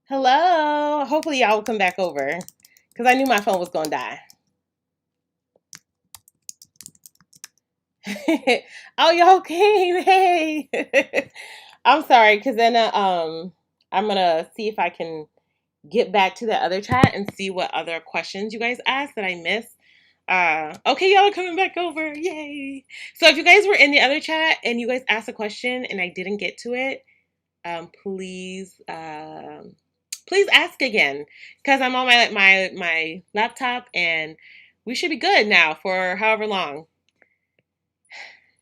Hello. Hopefully y'all will come back over because I knew my phone was gonna die. Oh, y'all came. Hey. I'm sorry because then I'm gonna see if I can get back to the other chat and see what other questions you guys asked that I missed. Okay, y'all are coming back over. Yay. So if you guys were in the other chat and you guys asked a question and I didn't get to it, please ask again because I'm on my laptop and we should be good now for however long.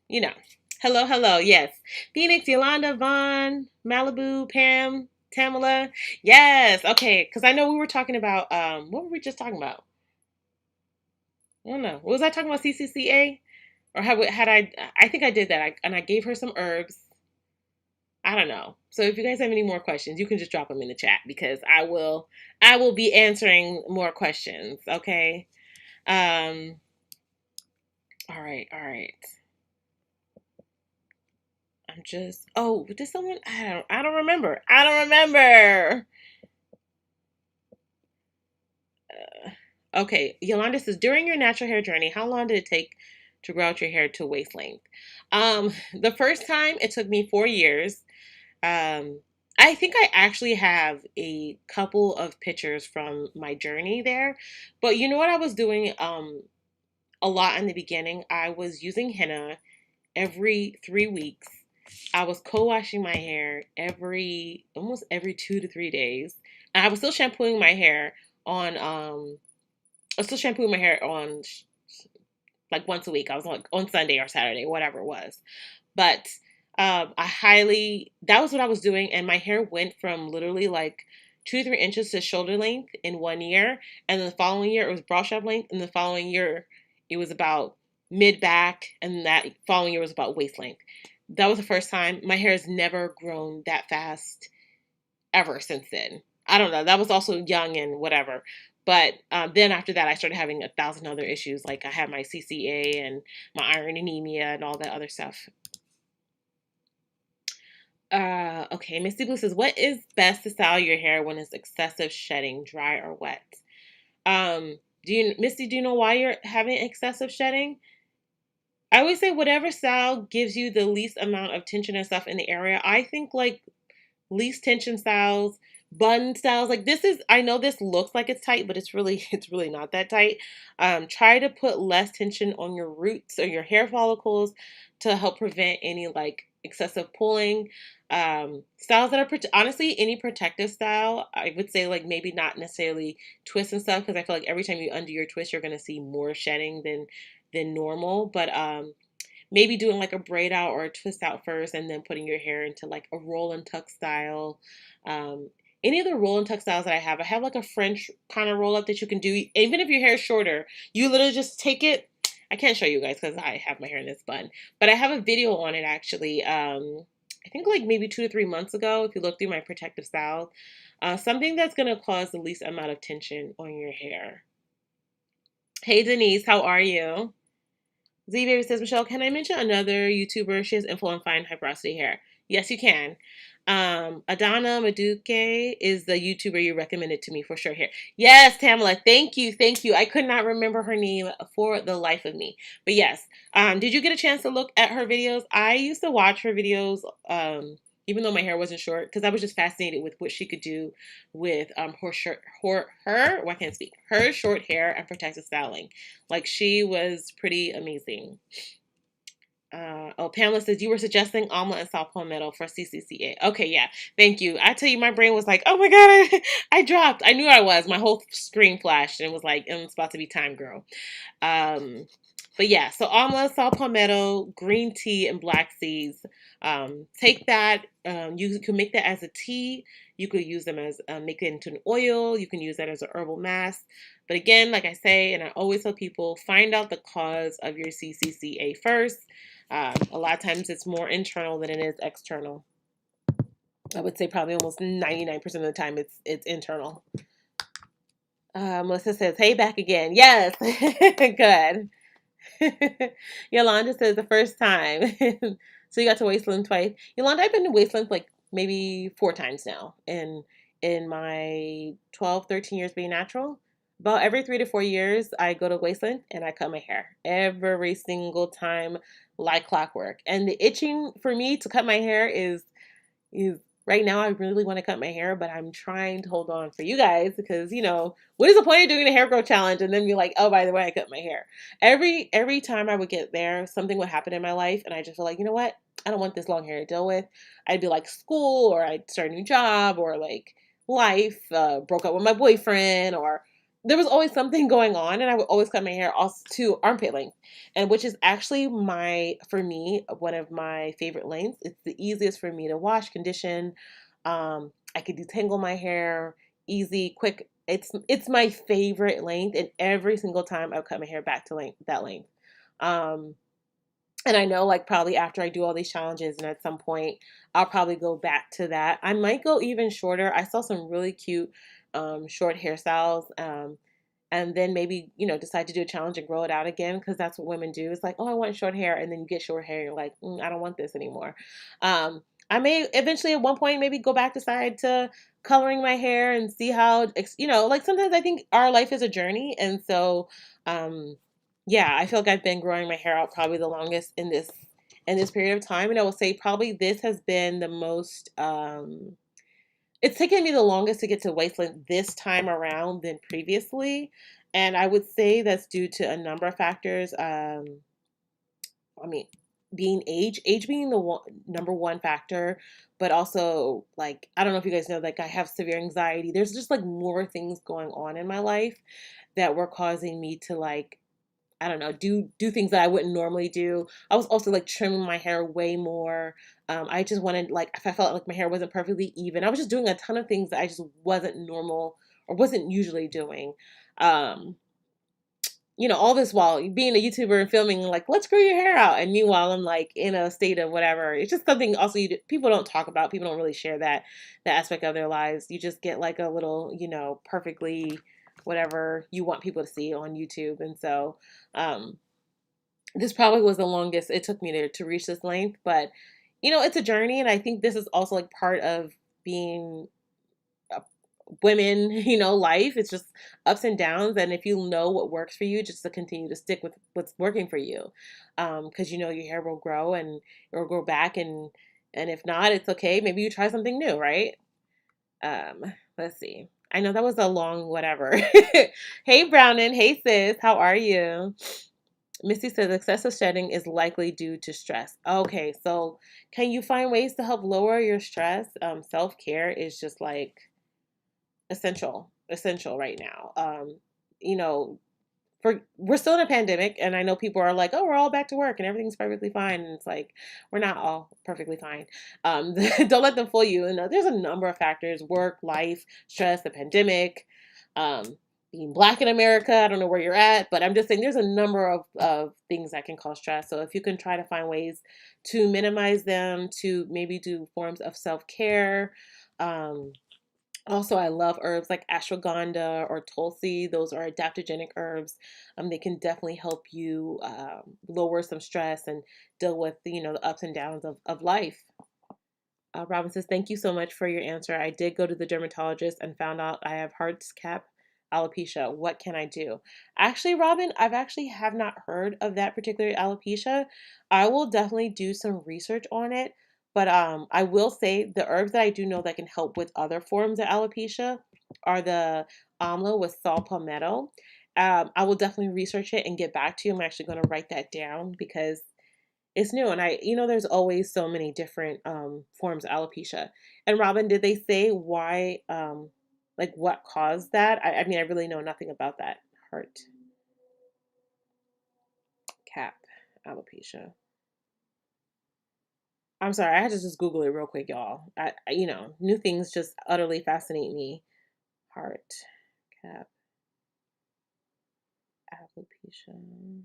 You know. Hello, hello. Yes. Phoenix, Yolanda, Vaughn, Malibu, Pam, Tamala. Yes. Okay. Because I know we were talking about what were we just talking about? I don't know. Was I talking about CCCA? Or had I? I think I did that. And I gave her some herbs. I don't know. So if you guys have any more questions, you can just drop them in the chat because I will be answering more questions. Okay. Um. All right. All right. I'm just. Oh, did someone? I don't remember. I don't remember. Okay. Yolanda says during your natural hair journey, how long did it take to grow out your hair to waist length? The first time it took me 4 years. I think I actually have a couple of pictures from my journey there. But you know what I was doing a lot in the beginning? I was using henna every 3 weeks. I was co-washing my hair almost every 2 to 3 days. And I was still shampooing my hair on I was still shampooing my hair on like once a week. I was like on Sunday or Saturday, whatever it was. But that was what I was doing. And my hair went from literally like 2 to 3 inches to shoulder length in 1 year. And then the following year, it was bra strap length. And the following year, it was about mid back. And that following year was about waist length. That was the first time. My hair has never grown that fast ever since then. I don't know. That was also young and whatever. But then after that, I started having 1,000 other issues. Like I had my CCA and my iron anemia and all that other stuff. Okay, Misty Blue says, what is best to style your hair when it's excessive shedding, dry or wet? Misty, do you know why you're having excessive shedding? I always say whatever style gives you the least amount of tension and stuff in the area. I think like least tension styles, bun styles, like this is, I know this looks like it's tight, but it's really not that tight. Try to put less tension on your roots or your hair follicles to help prevent any like excessive pulling. Styles that are honestly any protective style, I would say like maybe not necessarily twists and stuff because I feel like every time you undo your twist, you're gonna see more shedding than normal. But maybe doing like a braid out or a twist out first and then putting your hair into like a roll and tuck style. Um, any of the roll and tuck styles that I have like a French kind of roll up that you can do. Even if your hair is shorter, you literally just take it. I can't show you guys because I have my hair in this bun, but I have a video on it actually. I think like maybe 2 to 3 months ago, if you look through my protective style, something that's going to cause the least amount of tension on your hair. Hey Denise, how are you? Z Baby says, Michelle, can I mention another YouTuber? She has info on fine high porosity hair. Yes, you can. Adana Maduke is the YouTuber you recommended to me for short hair. Yes, Tamala, thank you, thank you. I could not remember her name for the life of me. But yes, did you get a chance to look at her videos? I used to watch her videos, even though my hair wasn't short, because I was just fascinated with what she could do with I can't speak, her short hair and protective styling. Like she was pretty amazing. Pamela says you were suggesting omelet and saw palmetto for CCCA. Okay, yeah, thank you. I tell you, my brain was like, oh my god, I dropped. I knew I was. My whole screen flashed and was like, it's about to be time, girl. But yeah, so omelet, saw palmetto, green tea, and black seeds. Take that. You can make that as a tea. You could use them as make it into an oil. You can use that as a herbal mask. But again, like I say, and I always tell people, find out the cause of your CCCA first. A lot of times it's more internal than it is external. I would say probably almost 99% of the time it's internal. Melissa says, hey, back again. Yes. Good. Yolanda says the first time. So you got to Wasteland twice. Yolanda, I've been to Wasteland like maybe 4 times now. And in my 12, 13 years being natural, about every 3 to 4 years, I go to Wasteland and I cut my hair every single time, like clockwork. And the itching for me to cut my hair is right now I really want to cut my hair, but I'm trying to hold on for you guys because what is the point of doing a hair growth challenge and then be like, oh, by the way, I cut my hair. Every time I would get there, something would happen in my life, and I just feel like, you know what? I don't want this long hair to deal with. I'd be like school, or I'd start a new job, or like life, broke up with my boyfriend, or there was always something going on, and I would always cut my hair also to armpit length, and which is actually for me, one of my favorite lengths. It's the easiest for me to wash, condition. I could detangle my hair, easy, quick. It's my favorite length, and every single time I'll cut my hair back to that length. Um, and I know, like, probably after I do all these challenges, and at some point, I'll probably go back to that. I might go even shorter. I saw some really cute short hairstyles. And then maybe, decide to do a challenge and grow it out again, because that's what women do. It's like, oh, I want short hair. And then you get short hair. You're like, I don't want this anymore. I may eventually at one point maybe go back decide to coloring my hair and see how, like sometimes I think our life is a journey. And so, yeah, I feel like I've been growing my hair out probably the longest in this period of time. And I will say probably this has been the most, it's taken me the longest to get to Wasteland this time around than previously. And I would say that's due to a number of factors. I mean, being age being the number one factor, but also, like, I don't know if you guys know, like, I have severe anxiety. There's just like more things going on in my life that were causing me to, like, I don't know, do things that I wouldn't normally do. I was also like trimming my hair way more. I just wanted, like, if I felt like my hair wasn't perfectly even, I was just doing a ton of things that I just wasn't normal or wasn't usually doing. Um, all this while being a YouTuber and filming, like, let's grow your hair out. And meanwhile, I'm like in a state of whatever. It's just something also people don't talk about. People don't really share that aspect of their lives. You just get like a little, perfectly whatever you want people to see on YouTube. And so, this probably was the longest it took me to reach this length, but it's a journey. And I think this is also like part of being women, life. It's just ups and downs. And if you know what works for you, just to continue to stick with what's working for you. Because your hair will grow and it will grow back. And if not, it's okay. Maybe you try something new, right? Let's see. I know that was a long whatever. Hey, Brownin. Hey, sis. How are you? Misty says excessive shedding is likely due to stress. Okay, so can you find ways to help lower your stress? Self-care is just like essential right now. You know, we're still in a pandemic, and I know people are like, oh, we're all back to work and everything's perfectly fine. And it's like, we're not all perfectly fine. Don't let them fool you. And there's a number of factors: work, life, stress, the pandemic, um, being Black in America. I don't know where you're at, but I'm just saying there's a number of things that can cause stress. So if you can try to find ways to minimize them, to maybe do forms of self-care. Also, I love herbs like ashwagandha or tulsi. Those are adaptogenic herbs. They can definitely help you lower some stress and deal with the ups and downs of life. Robin says, thank you so much for your answer. I did go to the dermatologist and found out I have cap alopecia. What can I do? Actually, Robin, I've actually have not heard of that particular alopecia. I will definitely do some research on it. But I will say the herbs that I do know that can help with other forms of alopecia are the amla with saw palmetto. I will definitely research it and get back to you. I'm actually going to write that down because it's new, and there's always so many different forms of alopecia. And Robin, did they say why, like what caused that? I mean, I really know nothing about that. Heart cap alopecia. I'm sorry, I had to just Google it real quick, y'all. New things just utterly fascinate me. Heart cap alopecia.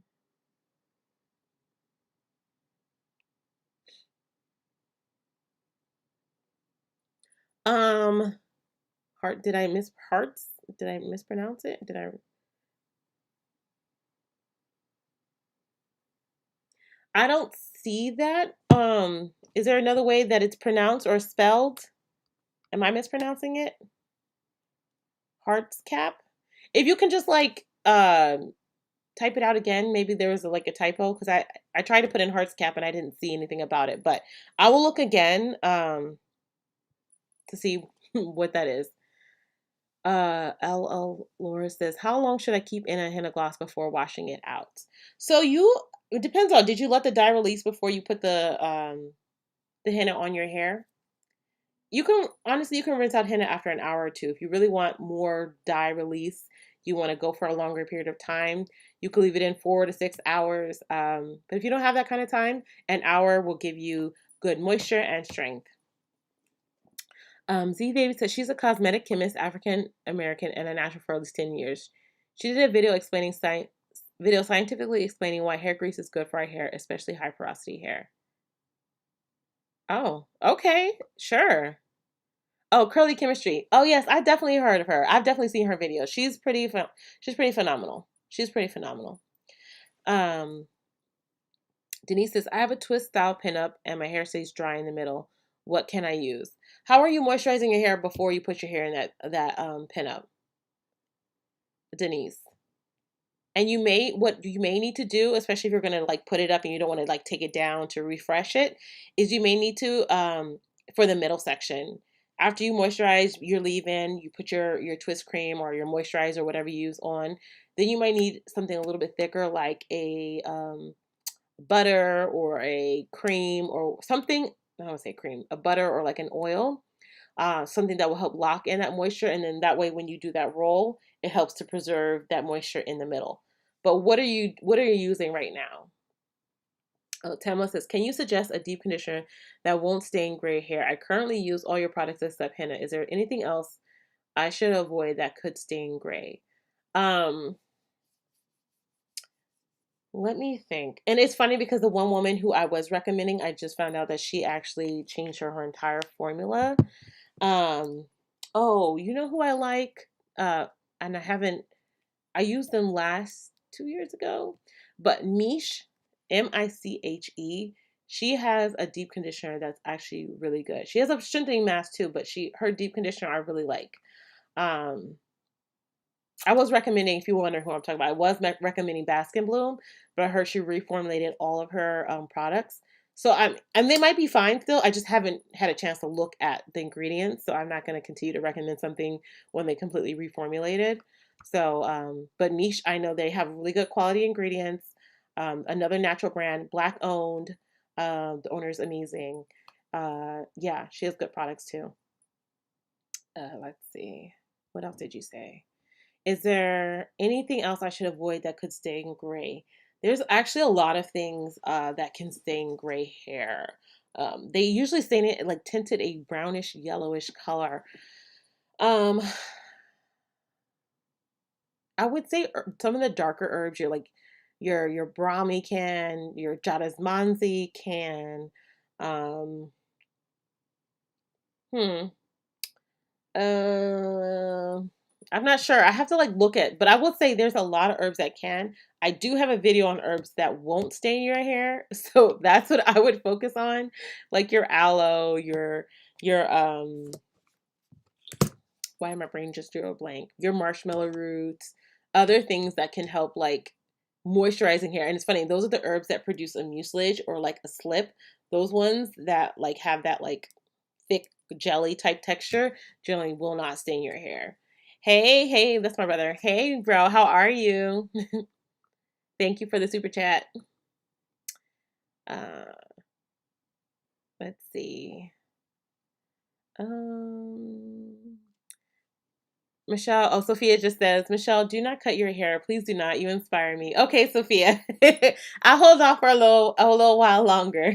Um, heart. Did I miss hearts? Did I mispronounce it? Did I? I don't see that. Is there another way that it's pronounced or spelled? Am I mispronouncing it? hearts cap. If you can just like type it out again, maybe there was like a typo because I tried to put in hearts cap and I didn't see anything about it, but I will look again to see what that is. LL Laura says, how long should I keep in a henna gloss before washing it out? So it depends on, did you let the dye release before you put the henna on your hair? You can, honestly, you can rinse out henna after an hour or two. If you really want more dye release, you want to go for a longer period of time, you can leave it in 4 to 6 hours. But if you don't have that kind of time, an hour will give you good moisture and strength. Z Baby says she's a cosmetic chemist, African American, and a natural for at least 10 years. She did a video scientifically explaining why hair grease is good for our hair, especially high porosity hair. Oh, okay, sure. Oh, Curly Chemistry. Oh yes, I definitely heard of her. I've definitely seen her videos. She's pretty phenomenal. She's pretty phenomenal. Um, Denise says, I have a twist style pinup and my hair stays dry in the middle. What can I use? How are you moisturizing your hair before you put your hair in that pinup, Denise? And what you may need to do, especially if you're gonna like put it up and you don't want to like take it down to refresh it, is you may need to for the middle section. After you moisturize your leave-in, you put your twist cream or your moisturizer, whatever you use on. Then you might need something a little bit thicker, like a butter or a cream or something. I don't want to say cream, a butter or like an oil, something that will help lock in that moisture. And then that way, when you do that roll, it helps to preserve that moisture in the middle. But what are you using right now? Oh, Tamla says, can you suggest a deep conditioner that won't stain gray hair? I currently use all your products except henna. Is there anything else I should avoid that could stain gray? Let me think. And it's funny because the one woman who I was recommending, I just found out that she actually changed her entire formula. Um, oh, you know who I like? And I used them last 2 years ago, but Miche, Miche, she has a deep conditioner that's actually really good. She has a strengthening mask too, but her deep conditioner I really like. Um, I was recommending, if you wonder who I'm talking about, I was recommending Bask and Bloom, but I heard she reformulated all of her products. So and they might be fine still. I just haven't had a chance to look at the ingredients, so I'm not going to continue to recommend something when they completely reformulated. So, but Niche, I know they have really good quality ingredients. Another natural brand, Black owned. The owner is amazing. Yeah, she has good products too. Let's see. What else did you say? Is there anything else I should avoid that could stain gray? There's actually a lot of things that can stain gray hair. They usually stain it like tinted a brownish yellowish color. Um, I would say some of the darker herbs, your brahmi can, your jadasmansi can. Um, hmm. Uh, I'm not sure. I have to like look at, but I will say there's a lot of herbs that can. I do have a video on herbs that won't stain your hair, so that's what I would focus on, like your aloe, your why am I brain just drew a blank? Your marshmallow roots, other things that can help like moisturizing hair. And it's funny, those are the herbs that produce a mucilage or like a slip. Those ones that like have that like thick jelly type texture generally will not stain your hair. Hey, that's my brother. Hey, bro, how are you? Thank you for the super chat. Uh, let's see. Um, Michelle, oh, Sophia just says, Michelle, do not cut your hair. Please do not. You inspire me. Okay, Sophia. I'll hold off for a little while longer.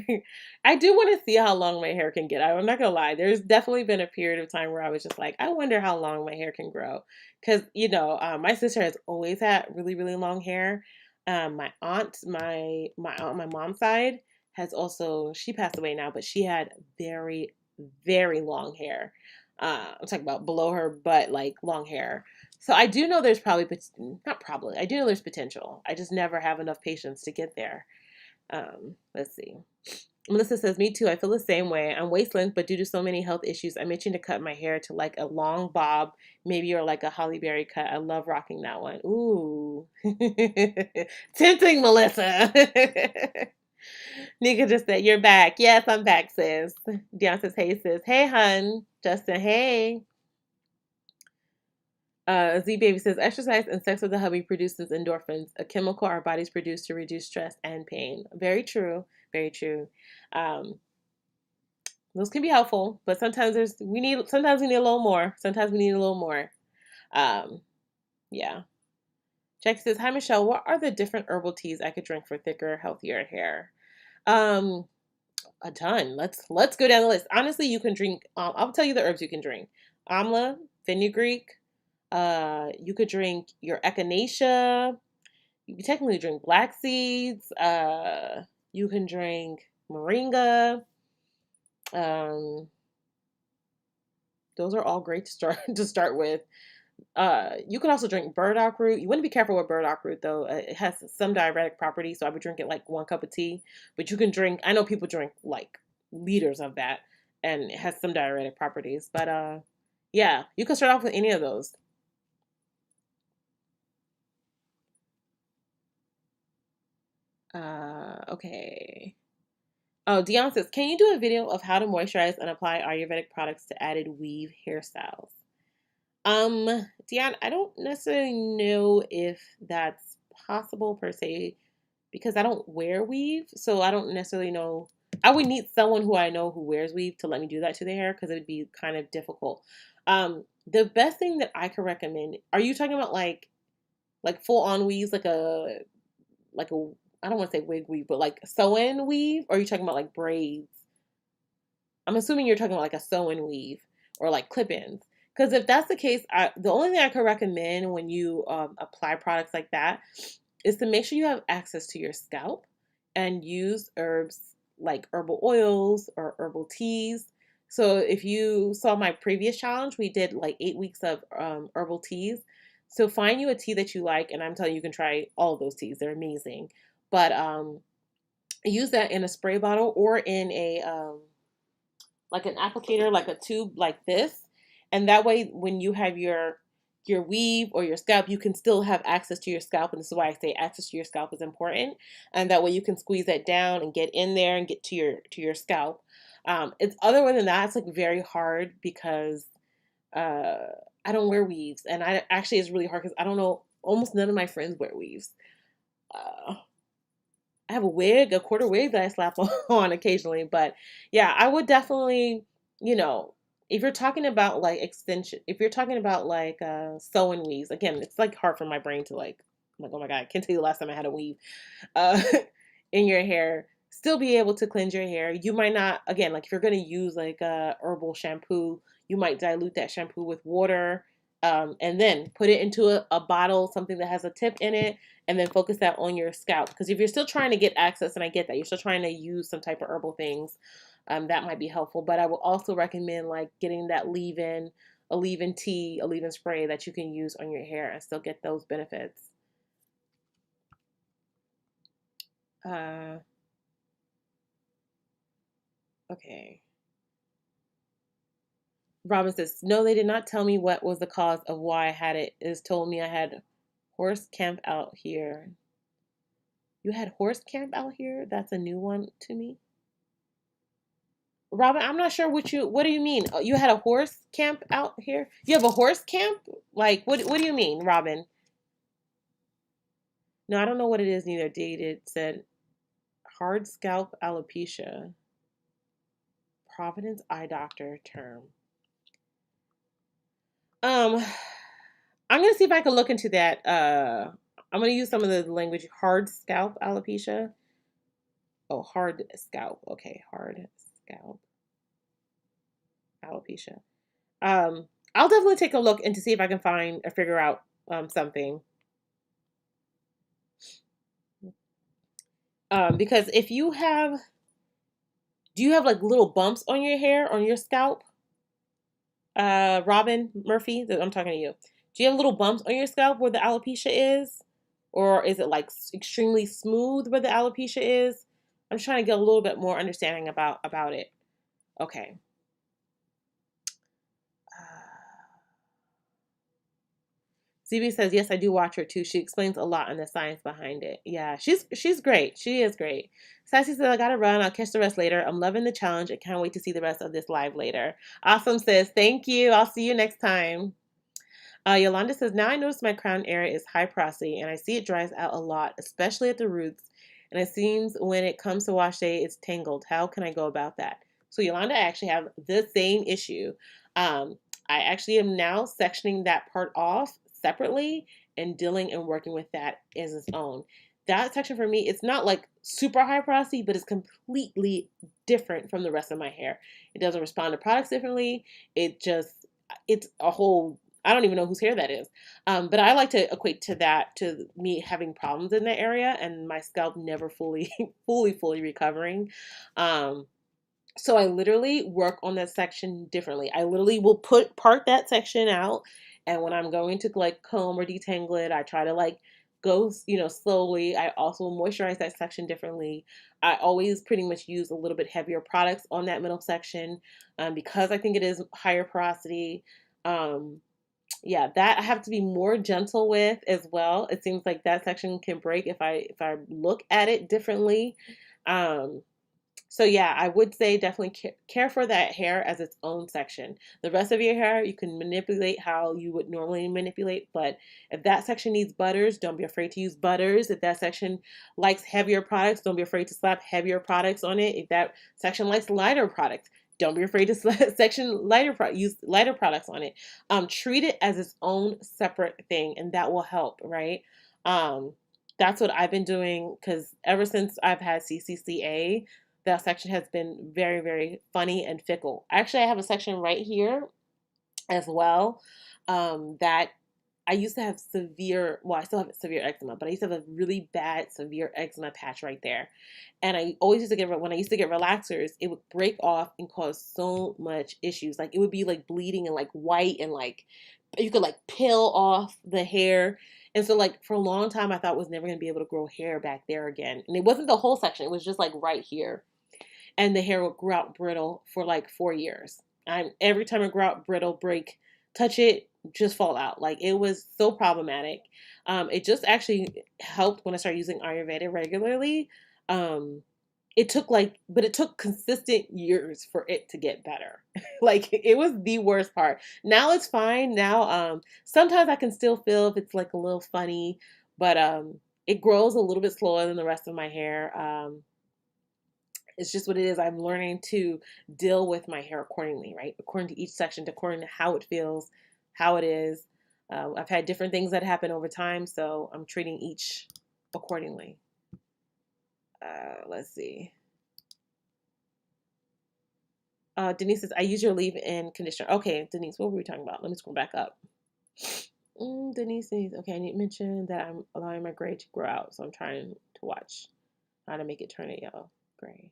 I do want to see how long my hair can get. I'm not gonna lie. There's definitely been a period of time where I was just like, I wonder how long my hair can grow. Because, my sister has always had really, really long hair. My aunt, my mom's side has also, she passed away now, but she had very, very long hair. I'm talking about below her butt, like long hair. So I do know there's not probably, I do know there's potential. I just never have enough patience to get there. Let's see. Melissa says, me too. I feel the same way. I'm waist length, but due to so many health issues, I'm itching to cut my hair to like a long bob, maybe, or like a Holly Berry cut. I love rocking that one. Ooh. Tempting, Melissa. Nika just said, you're back. Yes, I'm back, sis. Dion says, hey, sis. Hey, hun. Justin, hey. Z Baby says, exercise and sex with the hubby produces endorphins, a chemical our bodies produce to reduce stress and pain. Very true. Very true. Um, those can be helpful, but sometimes sometimes we need a little more. Sometimes we need a little more. Um, yeah. Jack says, hi Michelle, what are the different herbal teas I could drink for thicker, healthier hair? Um, a ton. Let's go down the list. Honestly, you can drink. I'll tell you the herbs you can drink: amla, fenugreek. You could drink your echinacea. You can technically drink black seeds. You can drink moringa. Um, those are all great to start with. You can also drink burdock root. You want to be careful with burdock root though. It has some diuretic properties, so I would drink it like 1 cup of tea. But you can drink. I know people drink like liters of that, and it has some diuretic properties. But yeah, you can start off with any of those. Okay. Oh, Dion says, can you do a video of how to moisturize and apply Ayurvedic products to added weave hairstyles? Dion, I don't necessarily know if that's possible per se because I don't wear weave, so I don't necessarily know. I would need someone who I know who wears weave to let me do that to their hair because it would be kind of difficult. The best thing that I could recommend, are you talking about like full on weaves, like a I don't want to say wig weave, but like sew-in weave, or are you talking about like braids? I'm assuming you're talking about like a sew-in weave or like clip-ins. Because if that's the case, the only thing I could recommend when you apply products like that is to make sure you have access to your scalp and use herbs like herbal oils or herbal teas. So if you saw my previous challenge, we did like 8 weeks of herbal teas. So find you a tea that you like, and I'm telling you, you can try all of those teas. They're amazing. But use that in a spray bottle or in a like an applicator, like a tube like this. And that way when you have your weave or your scalp, you can still have access to your scalp. And this is why I say access to your scalp is important. And that way you can squeeze that down and get in there and get to your scalp. It's other than that, it's like very hard because uh, I don't wear weaves. And I actually it's really hard because I don't know, almost none of my friends wear weaves. Uh, I have a wig, a quarter wig that I slap on occasionally. But yeah, I would definitely, you know, if you're talking about like extension, if you're talking about like sewing weaves, again, it's like hard for my brain to like, I'm like, oh my God, I can't tell you the last time I had a weave uh, in your hair. Still be able to cleanse your hair. You might not, again, like if you're going to use like a herbal shampoo, you might dilute that shampoo with water and then put it into a bottle, something that has a tip in it, and then focus that on your scalp. Because if you're still trying to get access, and I get that, you're still trying to use some type of herbal things, that might be helpful. But I will also recommend like getting that leave-in, a leave-in tea, a leave-in spray that you can use on your hair and still get those benefits. Uh, okay. Robin says, no, they did not tell me what was the cause of why I had it. It is told me I had horse camp out here. You had horse camp out here? That's a new one to me. Robin, I'm not sure what do you mean? You had a horse camp out here? You have a horse camp? Like what do you mean, Robin? No, I don't know what it is neither. Dated said hard scalp alopecia. Providence eye doctor term. Um I'm gonna see if I can look into that. I'm gonna use some of the language hard scalp alopecia. Oh, hard scalp. Okay, hard scalp alopecia. I'll definitely take a look and to see if I can find or figure out something. Because if you have, do you have like little bumps on your hair, on your scalp? Robin Murphy, I'm talking to you. Do you have little bumps on your scalp where the alopecia is? Or is it like extremely smooth where the alopecia is? I'm just trying to get a little bit more understanding about it. Okay. CB says, yes, I do watch her too. She explains a lot on the science behind it. Yeah, she's great. She is great. Sassy says, I gotta run. I'll catch the rest later. I'm loving the challenge. I can't wait to see the rest of this live later. Awesome, sis. Thank you. I'll see you next time. Yolanda says, now I notice my crown area is high porosity and I see it dries out a lot, especially at the roots. And it seems when it comes to wash day, it's tangled. How can I go about that? So Yolanda, I actually have the same issue. I actually am now sectioning that part off separately and dealing and working with that as its own. That section for me, it's not like super high porosity, but it's completely different from the rest of my hair. It doesn't respond to products differently. It's a whole, I don't even know whose hair that is. But I like to equate to that, to me having problems in that area and my scalp never fully, fully recovering. So I literally work on that section differently. I literally will part that section out, and when I'm going to like comb or detangle it, I try to like go, slowly. I also moisturize that section differently. I always pretty much use a little bit heavier products on that middle section, because I think it is higher porosity. Yeah, that I have to be more gentle with as well. It seems like that section can break if I look at it differently. Um, so yeah, I would say definitely care for that hair as its own section. The rest of your hair, you can manipulate how you would normally manipulate, but if that section needs butters, don't be afraid to use butters. If that section likes heavier products, don't be afraid to slap heavier products on it. If that section likes lighter products, don't be afraid to use lighter products on it. Treat it as its own separate thing, and that will help, right? That's what I've been doing, because ever since I've had CCCA, that section has been very, very funny and fickle. Actually, I have a section right here as well, that I used to have I still have severe eczema, but I used to have a really bad severe eczema patch right there. And I always used to when I used to get relaxers, it would break off and cause so much issues. Like it would be like bleeding and like white, and like you could like peel off the hair. And so like for a long time, I thought I was never going to be able to grow hair back there again. And it wasn't the whole section. It was just like right here. And the hair would grow out brittle for like 4 years. Every time it grew out brittle, touch it, just fall out. Like it was so problematic. It just actually helped when I started using Ayurveda regularly. But it took consistent years for it to get better. Like it was the worst part. Now it's fine. Now, sometimes I can still feel if it's like a little funny, but it grows a little bit slower than the rest of my hair. It's just what it is. I'm learning to deal with my hair accordingly, right? According to each section, according to how it feels, how it is. I've had different things that happen over time, so I'm treating each accordingly. Let's see. Denise says, I use your leave-in conditioner. Okay, Denise, what were we talking about? Let me scroll back up. Denise says, okay, I need to mention that I'm allowing my gray to grow out, so I'm trying to watch how to make it turn a yellow gray.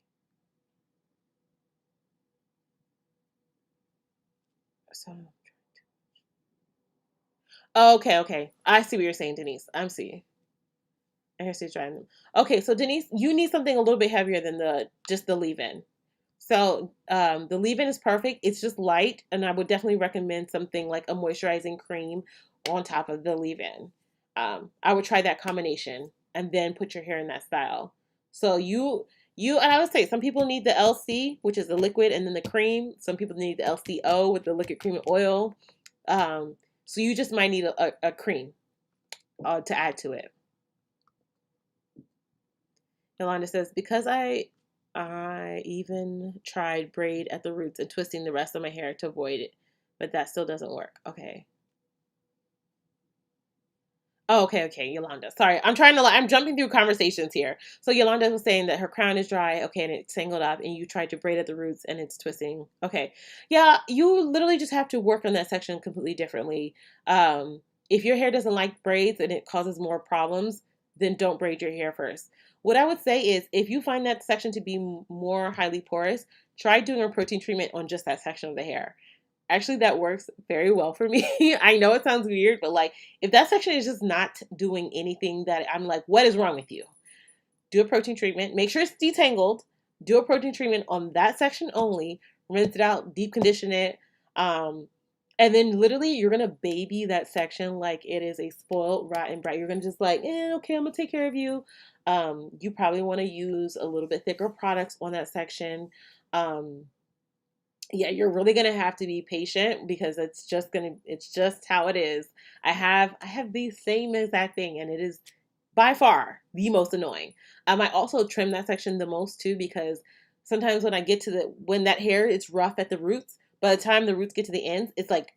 So, okay. I see what you're saying, Denise. I'm seeing. I hear she's trying them. Okay, so Denise, you need something a little bit heavier than just the leave-in. So the leave-in is perfect. It's just light, and I would definitely recommend something like a moisturizing cream on top of the leave-in. I would try that combination and then put your hair in that style. So and I would say some people need the LC, which is the liquid, and then the cream. Some people need the LCO with the liquid cream and oil. So you just might need a cream to add to it. Yolanda says, because I even tried braid at the roots and twisting the rest of my hair to avoid it, but that still doesn't work. Okay. Oh, okay, Yolanda. Sorry, I'm jumping through conversations here. So Yolanda was saying that her crown is dry, okay, and it's tangled up, and you tried to braid at the roots and it's twisting. Okay. Yeah, you literally just have to work on that section completely differently. If your hair doesn't like braids and it causes more problems, then don't braid your hair first. What I would say is if you find that section to be more highly porous, try doing a protein treatment on just that section of the hair. Actually, that works very well for me. I know it sounds weird, but like if that section is just not doing anything that I'm like, what is wrong with you? do a protein treatment. Make sure it's detangled. Do a protein treatment on that section only. Rinse it out, deep condition it. And then literally you're gonna baby that section like it is a spoiled rotten brat. You're gonna just like, okay, I'm gonna take care of you. You probably want to use a little bit thicker products on that section. Um, yeah, you're really gonna have to be patient because it's just how it is. I have the same exact thing, and it is by far the most annoying. I also trim that section the most too because sometimes when I get to when that hair is rough at the roots, by the time the roots get to the ends, it's like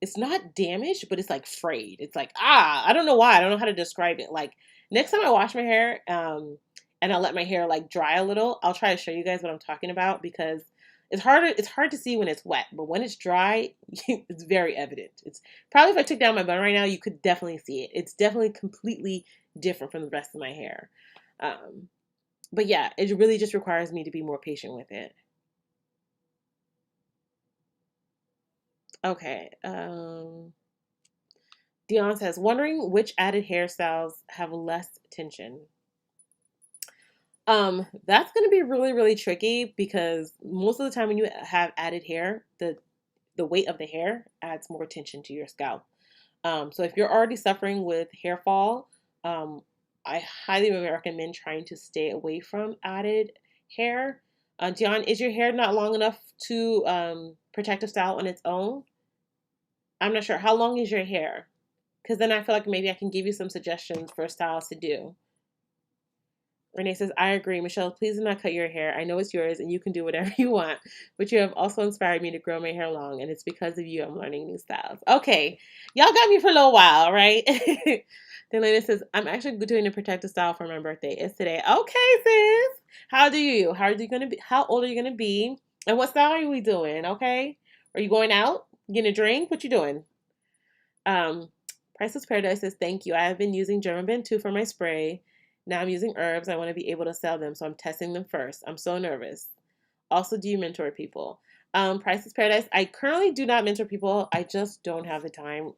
it's not damaged, but it's like frayed. It's like I don't know why. I don't know how to describe it. Like next time I wash my hair, and I let my hair like dry a little, I'll try to show you guys what I'm talking about because it's hard to see when it's wet, but when it's dry, it's very evident. It's probably if I took down my bun right now, you could definitely see it. It's definitely completely different from the rest of my hair. Um, but yeah, it really just requires me to be more patient with it. Okay. Dion says, wondering which added hairstyles have less tension. That's gonna be really, really tricky because most of the time when you have added hair, the weight of the hair adds more tension to your scalp. So if you're already suffering with hair fall, um, I highly recommend trying to stay away from added hair. Dion, is your hair not long enough to protect a style on its own? I'm not sure. How long is your hair? Because then I feel like maybe I can give you some suggestions for styles to do. Renee says, I agree. Michelle, please do not cut your hair. I know it's yours and you can do whatever you want, but you have also inspired me to grow my hair long, and it's because of you I'm learning new styles. Okay, y'all got me for a little while, right? Then Lena says, I'm actually doing a protective style for my birthday. It's today. Okay, sis. How do you? How are you gonna be? How old are you gonna be? And what style are we doing? Okay, are you going out, getting a drink? What you doing? Um, Priceless Paradise says, thank you. I have been using German Bent for my spray. Now I'm using herbs. I want to be able to sell them, so I'm testing them first. I'm so nervous. Also, do you mentor people? Priceless Paradise, I currently do not mentor people. I just don't have the time,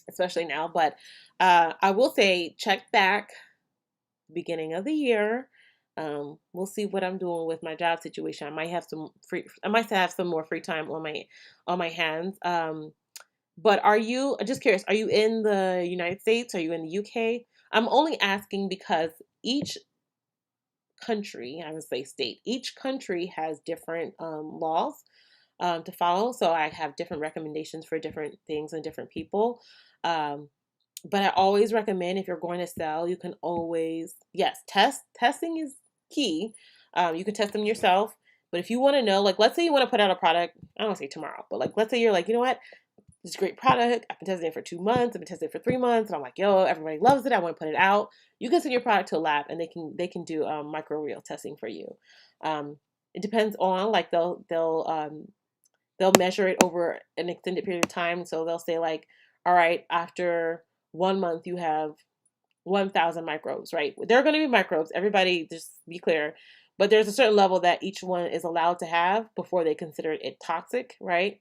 especially now. But I will say, check back beginning of the year. We'll see what I'm doing with my job situation. I might have some more free time on my hands. But are you, just curious, are you in the United States? Are you in the UK? I'm only asking because each country, I would say state, each country has different laws to follow. So I have different recommendations for different things and different people. Um, but I always recommend if you're going to sell, you can always, yes, testing is key. You can test them yourself. But if you want to know, like, let's say you want to put out a product, I don't want to say tomorrow, but like, let's say you're like, you know what? This great product. I've been testing it for 2 months. I've been testing it for 3 months, and I'm like, yo, everybody loves it. I want to put it out. You can send your product to a lab, and they can do micro reel testing for you. It depends on like they'll measure it over an extended period of time. So they'll say like, all right, after 1 month you have 1,000 microbes, right? There are going to be microbes. Everybody, just be clear. But there's a certain level that each one is allowed to have before they consider it toxic, right?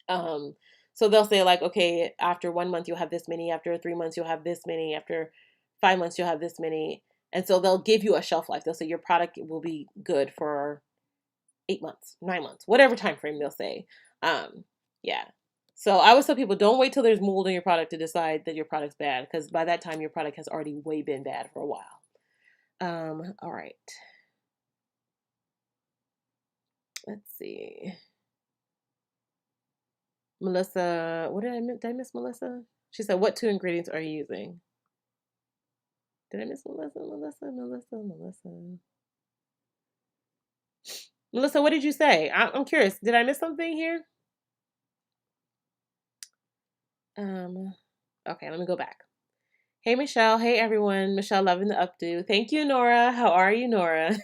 Um, so they'll say like, okay, after 1 month you'll have this many, after 3 months you'll have this many, after 5 months you'll have this many. And so they'll give you a shelf life. They'll say your product will be good for 8 months, 9 months, whatever time frame they'll say. Yeah. So I always tell people don't wait till there's mold in your product to decide that your product's bad, because by that time your product has already way been bad for a while. All right. Let's see. Melissa, what did I miss? Did I miss Melissa? She said, what 2 ingredients are you using? Did I miss Melissa? Melissa, what did you say? I'm curious. Did I miss something here? Okay, let me go back. Hey, Michelle. Hey, everyone. Michelle, loving the updo. Thank you, Nora. How are you, Nora?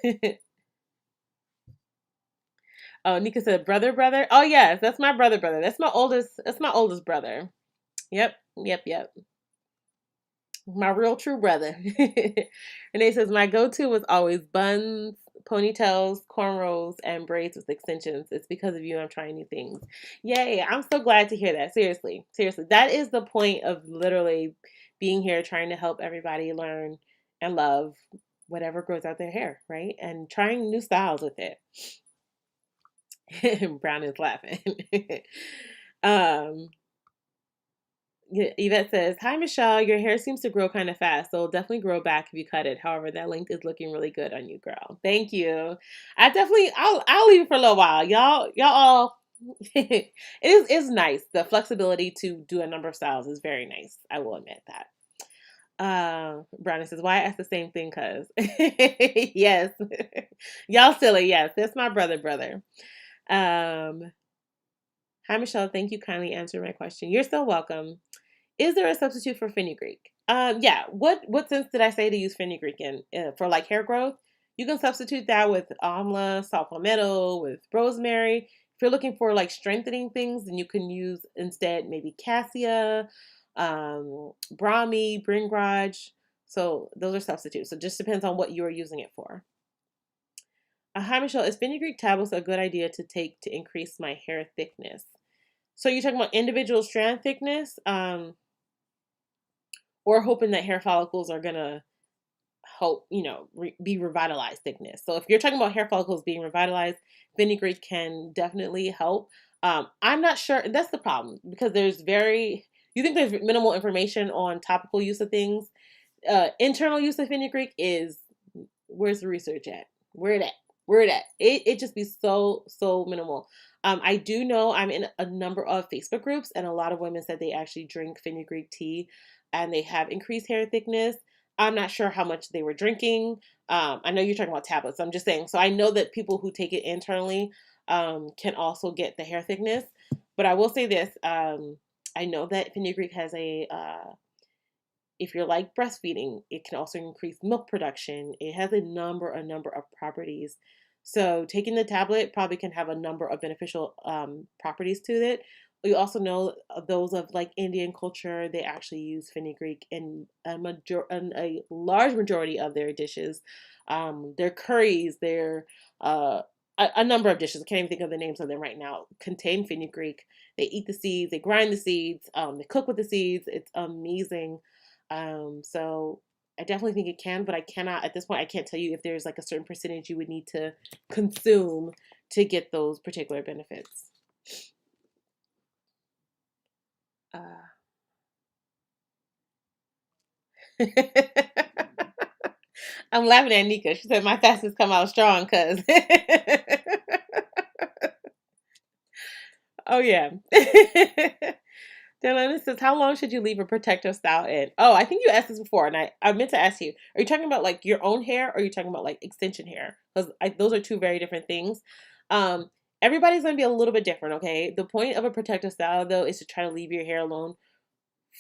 Oh, Nika said, brother. Oh, yes, that's my brother. That's my oldest brother. Yep. My real true brother. Renee says, my go-to was always buns, ponytails, cornrows, and braids with extensions. It's because of you I'm trying new things. Yay, I'm so glad to hear that. Seriously. That is the point of literally being here, trying to help everybody learn and love whatever grows out their hair, right? And trying new styles with it. Brown is laughing. um, Yvette says, "Hi Michelle, your hair seems to grow kind of fast, so it'll definitely grow back if you cut it. However, that length is looking really good on you, girl. Thank you. I'll leave it for a little while. Y'all all it's nice. The flexibility to do a number of styles is very nice. I will admit that." Brownie says, "Why I ask the same thing, cuz?" Yes. Y'all silly, yes. That's my brother. Um, Hi Michelle, thank you kindly answering my question. You're so welcome. Is there a substitute for fenugreek? Yeah. What sense did I say to use fenugreek in for like hair growth? You can substitute that with amla, saw palmetto, with rosemary. If you're looking for like strengthening things, then you can use instead maybe cassia, brahmi, bringraj. So those are substitutes. So it just depends on what you are using it for. Hi Michelle, is fenugreek tablets a good idea to take to increase my hair thickness? So you're talking about individual strand thickness? Or hoping that hair follicles are gonna help, be revitalized thickness. So if you're talking about hair follicles being revitalized, fenugreek can definitely help. I'm not sure. That's the problem because you think there's minimal information on topical use of things. Internal use of fenugreek is, where's the research at? Where it at? Where it at? It just be so minimal. I do know I'm in a number of Facebook groups, and a lot of women said they actually drink fenugreek tea, and they have increased hair thickness. I'm not sure how much they were drinking. I know you're talking about tablets. I'm just saying. So I know that people who take it internally can also get the hair thickness. But I will say this: I know that fenugreek has if you're like breastfeeding, it can also increase milk production. It has a number of properties. So taking the tablet probably can have a number of beneficial properties to it. We also know those of like Indian culture, they actually use fenugreek in in a large majority of their dishes, their curries, their a number of dishes. I can't even think of the names of them right now. Contain fenugreek. They eat the seeds. They grind the seeds. They cook with the seeds. It's amazing. So I definitely think it can, but I cannot at this point. I can't tell you if there's like a certain percentage you would need to consume to get those particular benefits. Uh, I'm laughing at Nika. She said my fastest come out strong, cuz. Oh yeah. Dylan says, how long should you leave a protective style in? Oh, I think you asked this before, and I meant to ask you. Are you talking about like your own hair, or are you talking about like extension hair? Because those are two very different things. Um, Everybody's gonna be a little bit different, okay? The point of a protective style, though, is to try to leave your hair alone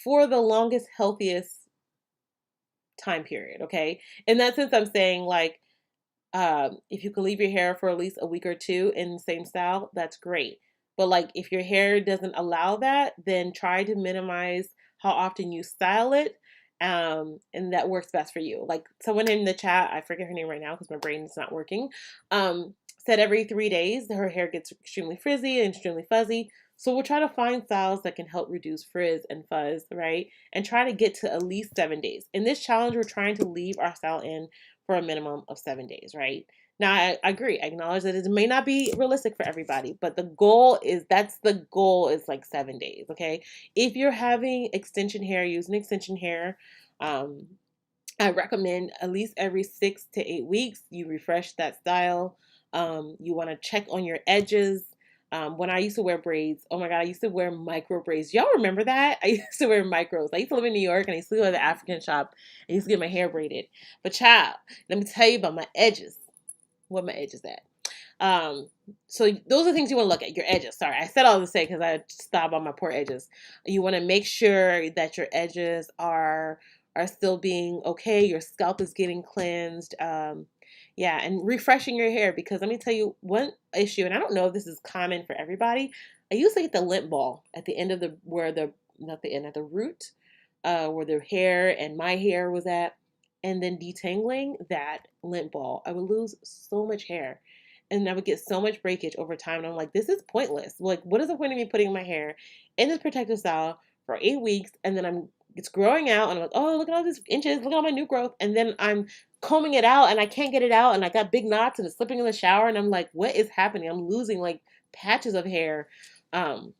for the longest, healthiest time period, okay? In that sense, I'm saying like if you can leave your hair for at least a week or two in the same style, that's great. But like if your hair doesn't allow that, then try to minimize how often you style it. And that works best for you. Like someone in the chat, I forget her name right now because my brain is not working, said every 3 days her hair gets extremely frizzy and extremely fuzzy. So we'll try to find styles that can help reduce frizz and fuzz, right? And try to get to at least 7 days. In this challenge, we're trying to leave our style in for a minimum of 7 days, right? Now, I agree. I acknowledge that it may not be realistic for everybody, but that's the goal is like 7 days, okay? If you're having extension hair, using extension hair, um, I recommend at least every 6 to 8 weeks, you refresh that style. You want to check on your edges. When I used to wear braids, oh my God, I used to wear micro braids. Y'all remember that? I used to wear micros. I used to live in New York and I used to go to the African shop. I used to get my hair braided. But child, let me tell you about my edges. Where my edges at? So those are things you want to look at. Your edges. Sorry, I said all to say because I stopped on my poor edges. You want to make sure that your edges are still being okay. Your scalp is getting cleansed. Yeah, and refreshing your hair because let me tell you one issue, and I don't know if this is common for everybody. I used to get the lint ball at the end of not the end, at the root, where the hair and my hair was at, and then detangling that lint ball, I would lose so much hair. And I would get so much breakage over time. And I'm like, this is pointless. Like, what is the point of me putting my hair in this protective style for 8 weeks and then it's growing out and I'm like, oh, look at all these inches, look at all my new growth. And then I'm combing it out and I can't get it out and I got big knots and it's slipping in the shower and I'm like, what is happening? I'm losing like patches of hair. Um,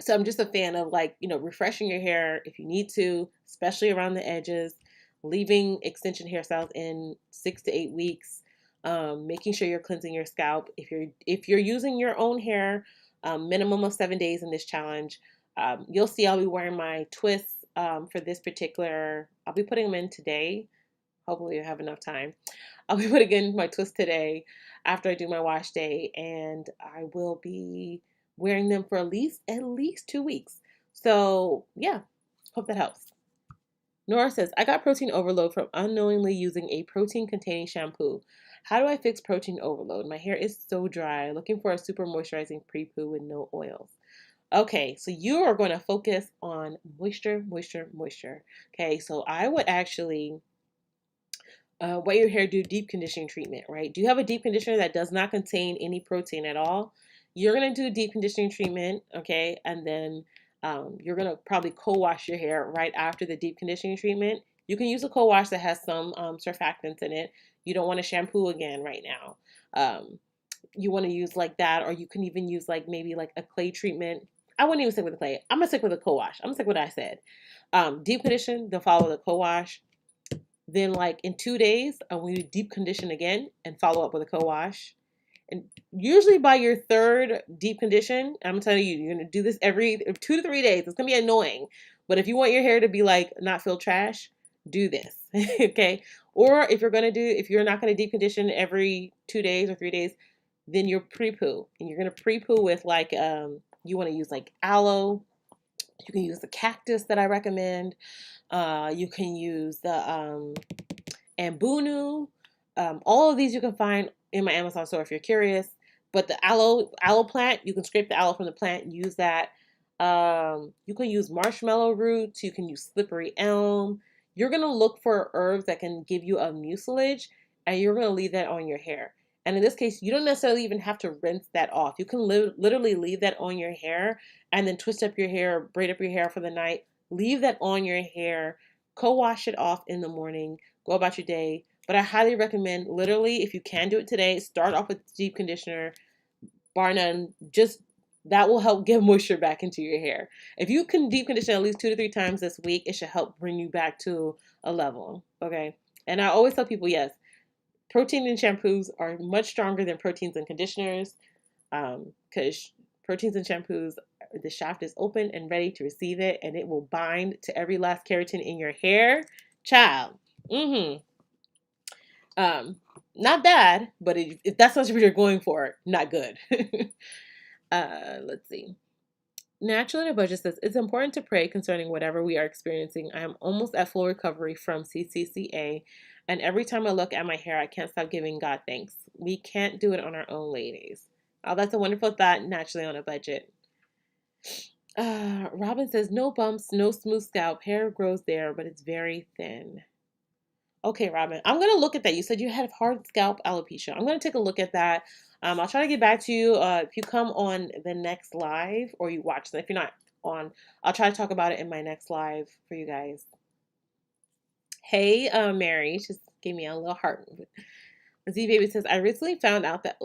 so I'm just a fan of like, refreshing your hair if you need to, especially around the edges, leaving extension hairstyles in 6 to 8 weeks, making sure you're cleansing your scalp. If you're using your own hair, minimum of 7 days in this challenge. You'll see I'll be wearing my twists for this particular. I'll be putting them in today. Hopefully I have enough time. I'll be putting in my twist today after I do my wash day, and I will be wearing them for at least 2 weeks. So yeah, hope that helps. Nora says, I got protein overload from unknowingly using a protein containing shampoo. How do I fix protein overload? My hair is so dry. Looking for a super moisturizing pre-poo with no oils. Okay, so you are going to focus on moisture, moisture, moisture. Okay, so I would actually wet your hair, do deep conditioning treatment, right? Do you have a deep conditioner that does not contain any protein at all? You're going to do deep conditioning treatment, okay? And then you're going to probably co-wash your hair right after the deep conditioning treatment. You can use a co-wash that has some surfactants in it. You don't want to shampoo again right now. You want to use like that, or you can even use like maybe like a clay treatment. I wouldn't even stick with the clay. I'm going to stick with a co-wash. I'm going to stick with what I said. Deep condition, then follow the co-wash. Then, like in 2 days, we deep condition again and follow up with a co-wash. And usually by your third deep condition, I'm telling you, you're gonna do this every 2 to 3 days. It's gonna be annoying, but if you want your hair to be like not feel trash, do this, okay? Or if you're not gonna deep condition every 2 days or 3 days, then you're pre-poo, and you're gonna pre-poo with like you want to use like aloe. You can use the cactus that I recommend. You can use the Ambunu. All of these you can find in my Amazon store if you're curious. But the aloe plant, you can scrape the aloe from the plant and use that. You can use marshmallow roots. You can use slippery elm. You're gonna look for herbs that can give you a mucilage, and you're gonna leave that on your hair. And in this case, you don't necessarily even have to rinse that off. You can literally leave that on your hair and then twist up your hair, braid up your hair for the night. Leave that on your hair. Co-wash it off in the morning. Go about your day. But I highly recommend, literally, if you can do it today, start off with deep conditioner, bar none. Just that will help get moisture back into your hair. If you can deep condition at least 2 to 3 times this week, it should help bring you back to a level. Okay. And I always tell people, yes, protein in shampoos are much stronger than proteins in conditioners, because proteins in shampoos, the shaft is open and ready to receive it, and it will bind to every last keratin in your hair. Child. Not bad, but if that's not what you're going for, not good. Let's see. Naturally, in a budget says, it's important to pray concerning whatever we are experiencing. I am almost at full recovery from CCCA, and every time I look at my hair, I can't stop giving God thanks. We can't do it on our own, ladies. Oh, that's a wonderful thought, naturally on a budget. Robin says, no bumps, no smooth scalp. Hair grows there, but it's very thin. Okay, Robin, I'm going to look at that. You said you had hard scalp alopecia. I'm going to take a look at that. I'll try to get back to you. If you come on the next live or you watch them, if you're not on, I'll try to talk about it in my next live for you guys. Hey, Mary, just gave me a little heart. Z Baby says, I recently found out that,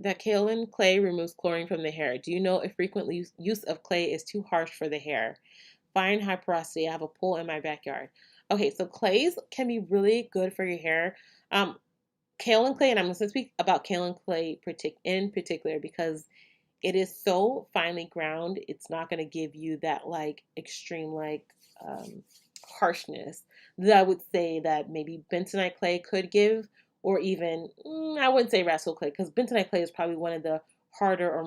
that kaolin clay removes chlorine from the hair. Do you know if frequent use of clay is too harsh for the hair? Fine, high porosity. I have a pool in my backyard. Okay, so clays can be really good for your hair. Kaolin clay, and I'm going to speak about kaolin clay in particular because it is so finely ground. It's not going to give you that like extreme like harshness that I would say that maybe bentonite clay could give, or even I wouldn't say rascal clay, because bentonite clay is probably one of the harder or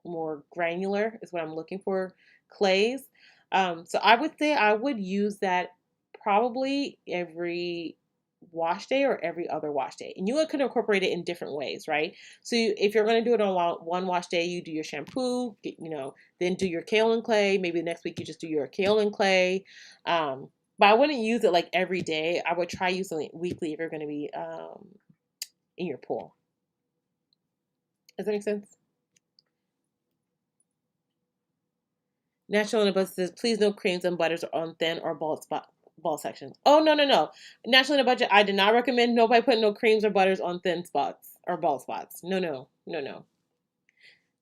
more granular is what I'm looking for clays. So I would say I would use that probably every wash day or every other wash day. And you could incorporate it in different ways, right? So if you're going to do it on one wash day, you do your shampoo, then do your kaolin clay. Maybe the next week you just do your kaolin clay. But I wouldn't use it like every day. I would try using it weekly if you're going to be in your pool. Does that make sense? Natural and abundant says, please no creams and butters on thin or bald ball sections. Oh, no, no, no. Naturally in a budget, I did not recommend nobody putting no creams or butters on thin spots or bald spots. No, no, no, no.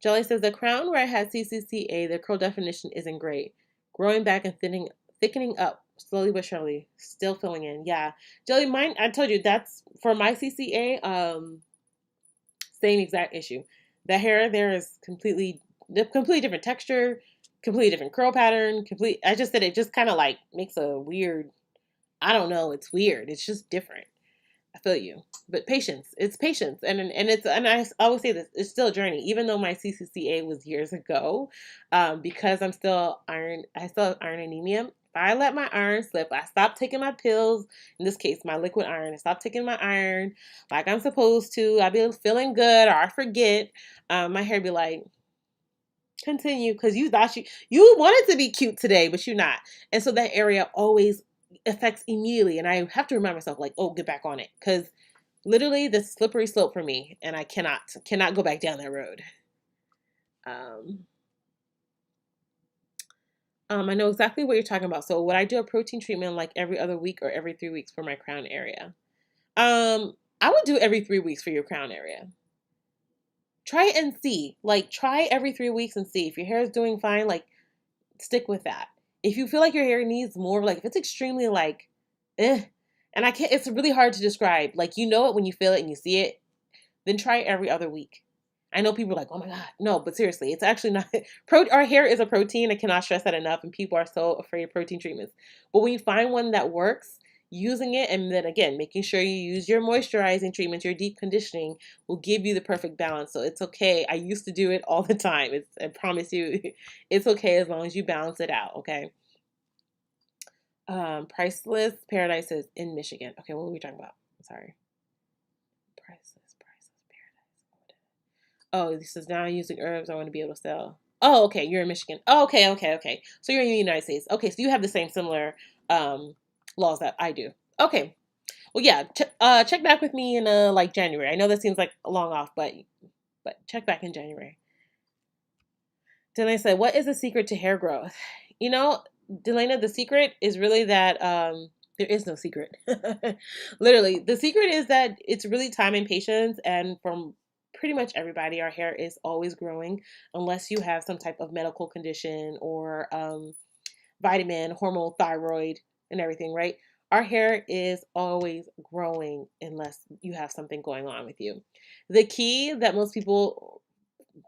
Jelly says the crown where I had CCCA, the curl definition isn't great. Growing back and thickening up slowly but surely. Still filling in. Yeah. Jelly, mine, I told you that's for my CCA, same exact issue. The hair there is completely different texture, completely different curl pattern, I just said it just kind of like makes a weird, I don't know, it's weird. It's just different. I feel you. But patience. It's patience. And I always say this, it's still a journey. Even though my CCCA was years ago, because I still have iron anemia. If I let my iron slip, I stop taking my pills, in this case, my liquid iron, I stop taking my iron like I'm supposed to, I be feeling good or I forget, my hair be like, continue, because you thought you wanted to be cute today, but you're not. And so that area always affects immediately. And I have to remind myself, like, oh, get back on it. Because literally the slippery slope for me, and I cannot go back down that road. I know exactly what you're talking about. So would I do a protein treatment like every other week or every 3 weeks for my crown area? I would do every 3 weeks for your crown area. Try it and see. Like, try every 3 weeks and see. If your hair is doing fine, like, stick with that. If you feel like your hair needs more, like, if it's extremely, like, and it's really hard to describe. Like, you know it when you feel it and you see it, then try it every other week. I know people are like, oh my God, no, but seriously, it's actually not. Our hair is a protein. I cannot stress that enough. And people are so afraid of protein treatments. But when you find one that works, using it, and then again, making sure you use your moisturizing treatments, your deep conditioning will give you the perfect balance. So it's okay. I used to do it all the time. I promise you, it's okay as long as you balance it out. Okay. Priceless Paradise is in Michigan. Okay, what were we talking about? Sorry. Priceless Paradise. Oh, this is now using herbs I want to be able to sell. Oh, okay, you're in Michigan. Oh, okay, okay, okay. So you're in the United States. Okay, so you have the same similar laws that I do. Okay. Well, yeah. Check back with me in like January. I know that seems like long off, but check back in January. Then I said, "What is the secret to hair growth?" You know, Delana, the secret is really that there is no secret. Literally, the secret is that it's really time and patience, and from pretty much everybody, our hair is always growing, unless you have some type of medical condition or vitamin, hormone, thyroid, and everything, right? Our hair is always growing unless you have something going on with you. The key that most people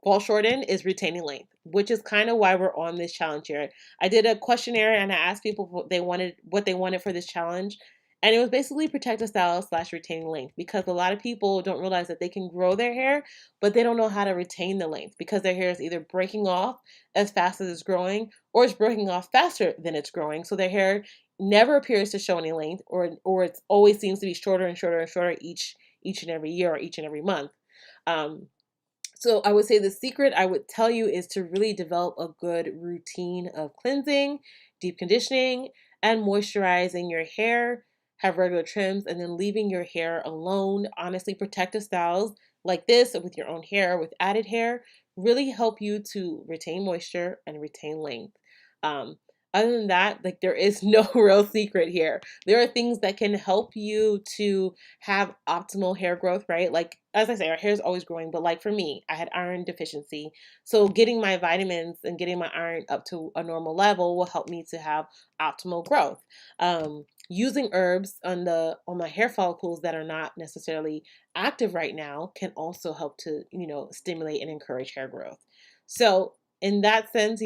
fall short in is retaining length, which is kind of why we're on this challenge here. I did a questionnaire and I asked people what they wanted for this challenge. And it was basically protective style / retaining length, because a lot of people don't realize that they can grow their hair, but they don't know how to retain the length because their hair is either breaking off as fast as it's growing or it's breaking off faster than it's growing. So their hair never appears to show any length, or it always seems to be shorter and shorter and shorter each and every year or each and every month. So I would say the secret I would tell you is to really develop a good routine of cleansing, deep conditioning, and moisturizing your hair. Have regular trims, and then leaving your hair alone. Honestly, protective styles like this with your own hair, with added hair, really help you to retain moisture and retain length. Um, Other than that, like, there is no real secret here. There are things that can help you to have optimal hair growth, right? Like, as I say, our hair is always growing, but like for me, I had iron deficiency. So getting my vitamins and getting my iron up to a normal level will help me to have optimal growth. Using herbs on my hair follicles that are not necessarily active right now can also help to, stimulate and encourage hair growth. So in that sense,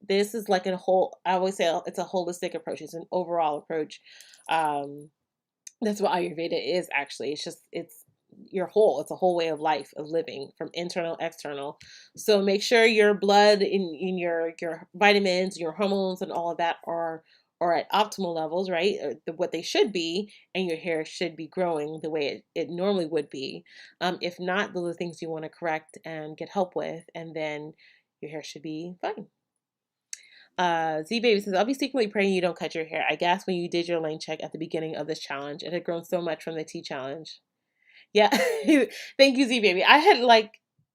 this is like I always say it's a holistic approach. It's an overall approach. That's what Ayurveda is actually. It's your whole, it's a whole way of life, of living, from internal, external. So make sure your blood in your vitamins, your hormones and all of that are at optimal levels, right? Or what they should be, and your hair should be growing the way it normally would be. If not, those are things you want to correct and get help with, and then your hair should be fine. Z Baby says, I'll be secretly praying you don't cut your hair. I guess when you did your lane check at the beginning of this challenge, it had grown so much from the tea challenge. Yeah. Thank you, Z Baby.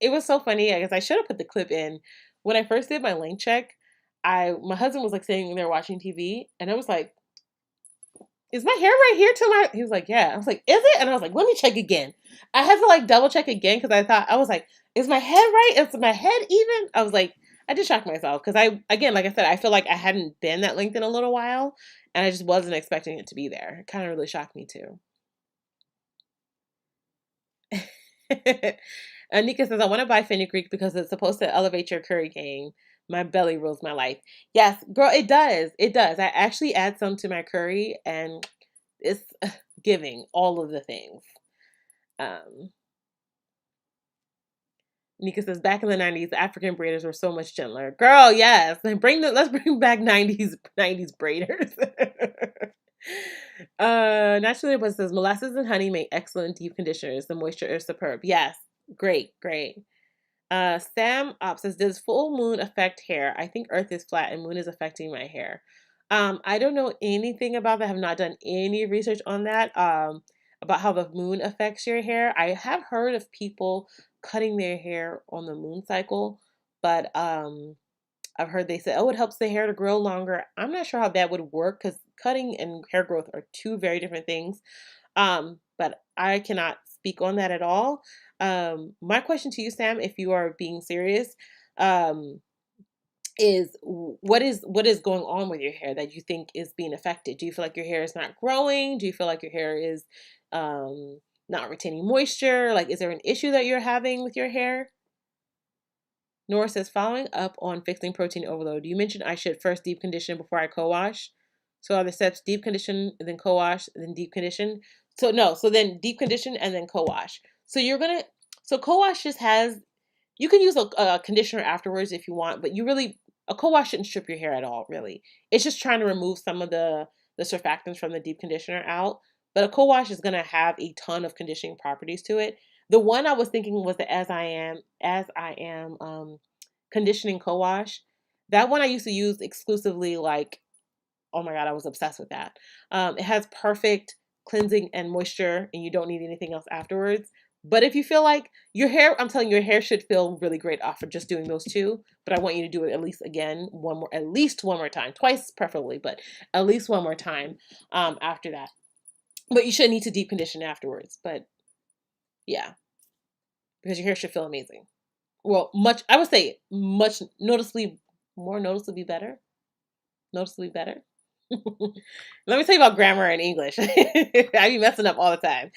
It was so funny. I guess I should have put the clip in. When I first did my lane check, my husband was like sitting there watching TV, and I was like, is my hair right here to my, he was like, yeah. I was like, is it? And I was like, let me check again. I had to like double check again because I was like, is my head right? Is my head even? I was like, I just shocked myself because again, like I said, I feel like I hadn't been that length in a little while and I just wasn't expecting it to be there. It kind of really shocked me too. Anika says, I want to buy Fenugreek because it's supposed to elevate your curry game. My belly rules my life. Yes, girl, it does. It does. I actually add some to my curry and it's giving all of the things. Um, Nika says, back in the 90s, the African braiders were so much gentler. Girl, yes. Let's bring back 90s braiders. Naturally, but says molasses and honey make excellent deep conditioners. The moisture is superb. Yes. Great, great. Sam Op says, does full moon affect hair? I think Earth is flat and moon is affecting my hair. I don't know anything about that. I have not done any research on that. About how the moon affects your hair. I have heard of people cutting their hair on the moon cycle, but I've heard they say, oh, it helps the hair to grow longer. I'm not sure how that would work because cutting and hair growth are two very different things. But I cannot speak on that at all. My question to you, Sam, if you are being serious, um, is what is going on with your hair that you think is being affected? Do you feel like your hair is not growing? Do you feel like your hair is not retaining moisture? Like, is there an issue that you're having with your hair? Nora says, following up on fixing protein overload, you mentioned I should first deep condition before I co-wash. So are the steps deep condition, then co-wash, then deep condition? So no, so then deep condition and then co-wash. So co-wash just has, you can use a conditioner afterwards if you want, but a co-wash shouldn't strip your hair at all, really. It's just trying to remove some of the surfactants from the deep conditioner out. But a co-wash is going to have a ton of conditioning properties to it. The one I was thinking was the as I am conditioning co-wash. That one I used to use exclusively, like, oh my God, I was obsessed with that. It has perfect cleansing and moisture and you don't need anything else afterwards. But if you feel like your hair, I'm telling you, your hair should feel really great off of just doing those two. But I want you to do it at least at least one more time, twice preferably, but at least one more time after that. But you should need to deep condition afterwards. But yeah, because your hair should feel amazing. Well, I would say much more noticeably better. Noticeably better. Let me tell you about grammar and English. I be messing up all the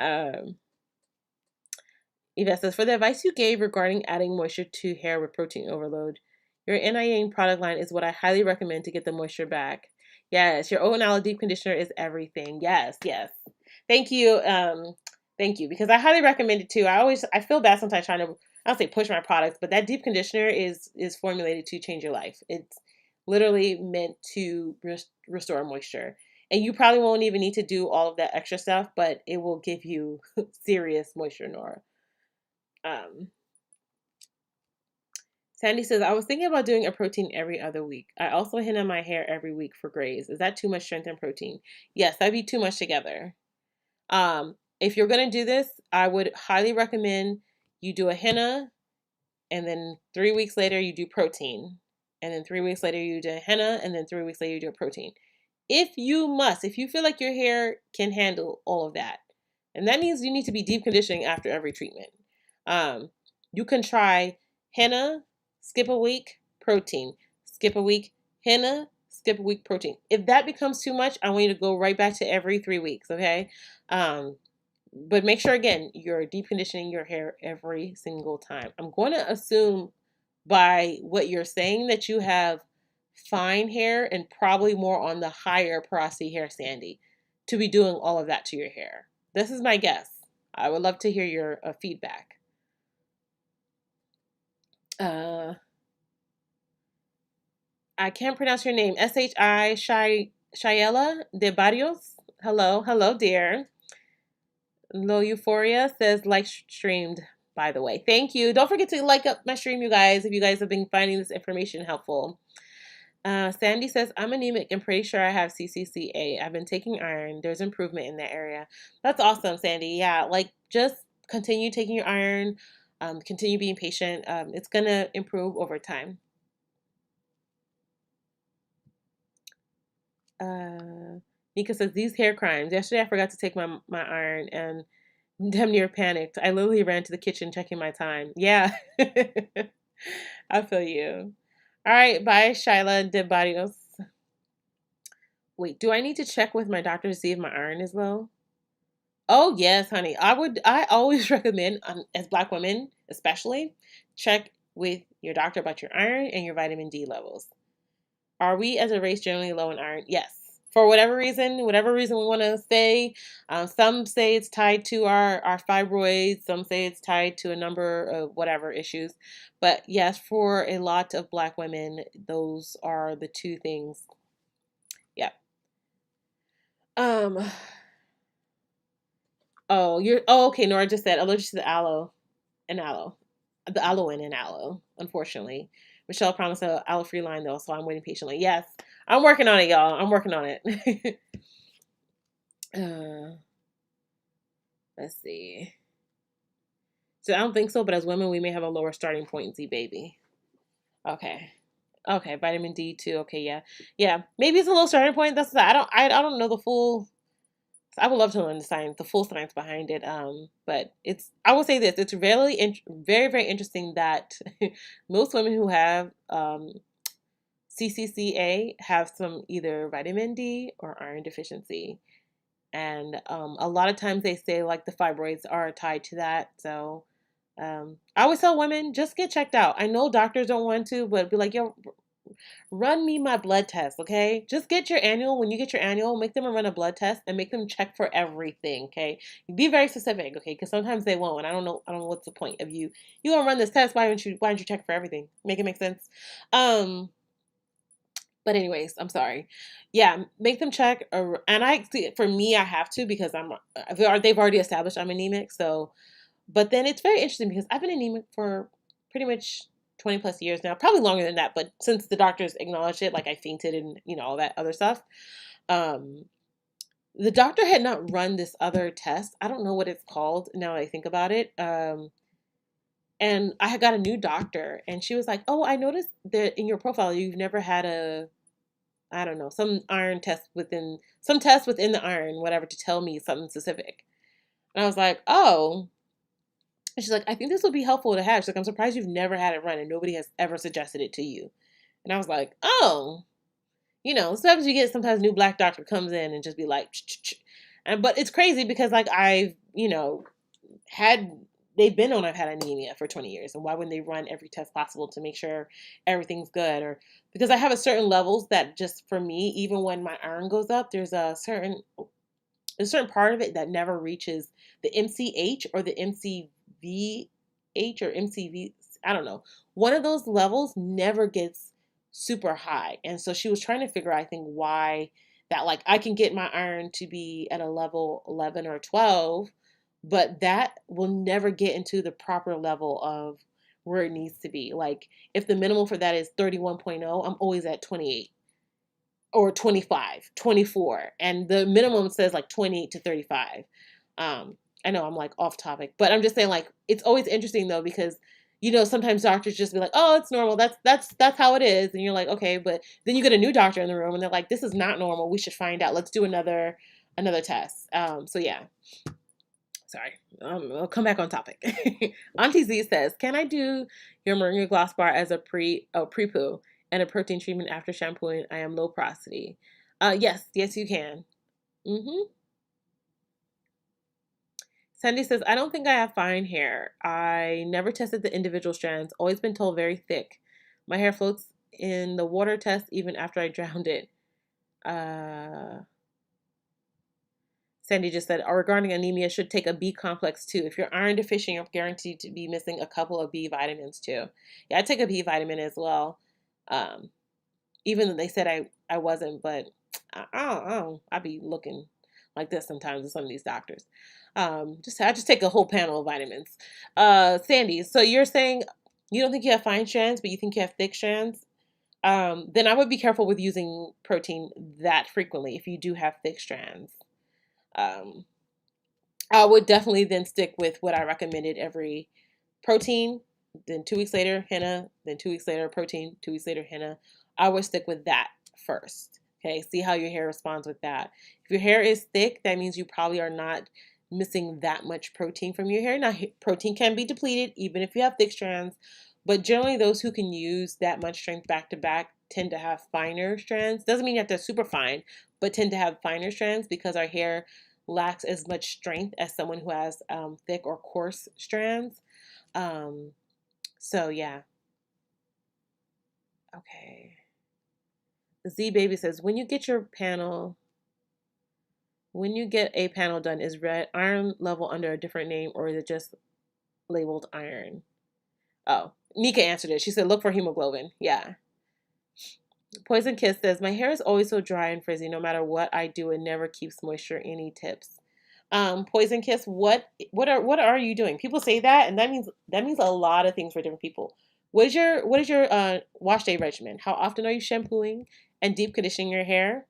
time. Yvette says, for the advice you gave regarding adding moisture to hair with protein overload, your NIA product line is what I highly recommend to get the moisture back. Yes, your oat and aloe deep conditioner is everything. Yes, yes. Thank you. Thank you. Because I highly recommend it too. I feel bad sometimes trying to, I don't say push my products, but that deep conditioner is formulated to change your life. It's literally meant to restore moisture. And you probably won't even need to do all of that extra stuff, but it will give you serious moisture, Nora. Sandy says, I was thinking about doing a protein every other week. I also henna my hair every week for grays. Is that too much strength and protein? Yes, that'd be too much together. If you're going to do this, I would highly recommend you do a henna and then 3 weeks later you do protein. And then 3 weeks later you do a henna and then 3 weeks later you do a protein. If you feel like your hair can handle all of that, and that means you need to be deep conditioning after every treatment. You can try henna, skip a week, protein, skip a week, henna, skip a week, protein. If that becomes too much, I want you to go right back to every 3 weeks, okay? But make sure, again, you're deep conditioning your hair every single time. I'm going to assume by what you're saying that you have fine hair and probably more on the higher porosity hair, Sandy, to be doing all of that to your hair. This is my guess. I would love to hear your feedback. I can't pronounce your name. S-H-I Shayela de Barrios. Hello, dear. Low Euphoria says like streamed, by the way. Thank you. Don't forget to like up my stream, you guys, if you guys have been finding this information helpful. Sandy says, I'm anemic and pretty sure I have CCCA. I've been taking iron. There's improvement in that area. That's awesome, Sandy. Yeah, like just continue taking your iron. Continue being patient. It's going to improve over time. Nika says, these hair crimes. Yesterday I forgot to take my iron and damn near panicked. I literally ran to the kitchen checking my time. Yeah. I feel you. All right, bye, Shyla de Barrios. Wait, do I need to check with my doctor to see if my iron is low? Oh yes, honey. I always recommend, as Black women especially, check with your doctor about your iron and your vitamin D levels. Are we as a race generally low in iron? Yes. For whatever reason we want to say. Some say it's tied to our fibroids. Some say it's tied to a number of whatever issues. But yes, for a lot of Black women, those are the two things. Yeah. Um. Oh, okay. Nora just said allergic to the aloe and aloe, the aloe and aloe. Unfortunately, Michelle promised a aloe free line though, so I'm waiting patiently. Yes, I'm working on it, y'all. I'm working on it. uh, let's see. So I don't think so, but as women, we may have a lower starting point in Z baby. Okay. Okay, vitamin D too. Okay, yeah, yeah. Maybe it's a low starting point. That's I don't know the full. I would love to learn the full science behind it. But I will say this: it's very, very interesting that most women who have CCCA have some either vitamin D or iron deficiency, and a lot of times they say like the fibroids are tied to that. So I always tell women just get checked out. I know doctors don't want to, but be like, yo, run me my blood test, okay? Just get your annual. When you get your annual, make them run a blood test and make them check for everything, okay? Be very specific, okay? Because sometimes they won't, and I don't know what's the point of you. You gonna run this test? Why don't you check for everything? Make it make sense? Um, but anyways, I'm sorry. Yeah, make them check. And for me, I have to because they've already established I'm anemic. So, but then it's very interesting because I've been anemic for pretty much 20 plus years now, probably longer than that. But since the doctors acknowledged it, like I fainted and all that other stuff, um, the doctor had not run this other test. I don't know what it's called now that I think about it. And I had got a new doctor, and she was like, "Oh, I noticed that in your profile you've never had I don't know, some test within the iron, whatever, to tell me something specific." And I was like, "Oh." And she's like, "I think this would be helpful to have." She's like, "I'm surprised you've never had it run and nobody has ever suggested it to you." And I was like, "Oh, sometimes you get sometimes new Black doctor comes in and just be like, ch-ch-ch. But it's crazy because like had they've been on I've had anemia for 20 years, and why wouldn't they run every test possible to make sure everything's good? Or because I have a certain levels that just for me, even when my iron goes up, there's a certain part of it that never reaches the MCH or the MCVH or MCV. I don't know. One of those levels never gets super high. And so she was trying to figure out, I think, why that, like, I can get my iron to be at a level 11 or 12, but that will never get into the proper level of where it needs to be. Like, if the minimal for that is 31.0, I'm always at 28 or 25, 24, and the minimum says like 28 to 35. I know I'm like off topic, but I'm just saying, like, it's always interesting though, because sometimes doctors just be like, "Oh, it's normal. That's how it is." And you're like, "Okay," but then you get a new doctor in the room and they're like, "This is not normal. We should find out. Let's do another test." So yeah. Sorry. I'll come back on topic. Auntie Z says, "Can I do your Moringa Gloss Bar as a pre-poo and a protein treatment after shampooing? I am low porosity." Yes, you can. Sandy says, "I don't think I have fine hair. I never tested the individual strands. Always been told very thick. My hair floats in the water test even after I drowned it." Uh, Sandy just said, regarding anemia, should take a B complex too. If you're iron deficient, you're guaranteed to be missing a couple of B vitamins too. Yeah, I take a B vitamin as well. Um, Even though they said I wasn't, but I be looking like this sometimes with some of these doctors. I just take a whole panel of vitamins. Sandy, so you're saying you don't think you have fine strands, but you think you have thick strands? Then I would be careful with using protein that frequently if you do have thick strands. Um, I would definitely then stick with what I recommended every protein, then 2 weeks later, henna, then 2 weeks later, protein, 2 weeks later, henna. I would stick with that first. Okay, see how your hair responds with that. If your hair is thick, that means you probably are not missing that much protein from your hair. Now, protein can be depleted even if you have thick strands, but generally those who can use that much strength back to back tend to have finer strands. Doesn't mean you have to super fine, but tend to have finer strands because our hair lacks as much strength as someone who has thick or coarse strands. So yeah. Okay. The Z baby says, when you get a panel done, is red iron level under a different name or is it just labeled iron? Oh, Nika answered it. She said, look for hemoglobin. Yeah. Poison Kiss says, my hair is always so dry and frizzy. No matter what I do, it never keeps moisture. Any tips? Poison Kiss, what are you doing? People say that, and that means a lot of things for different people. What is your wash day regimen? How often are you shampooing and deep conditioning your hair?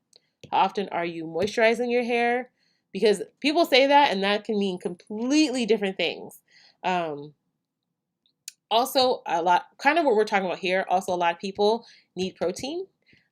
How often are you moisturizing your hair? Because people say that, and that can mean completely different things. Um, Also, a lot, kind of what we're talking about here. Also, a lot of people need protein,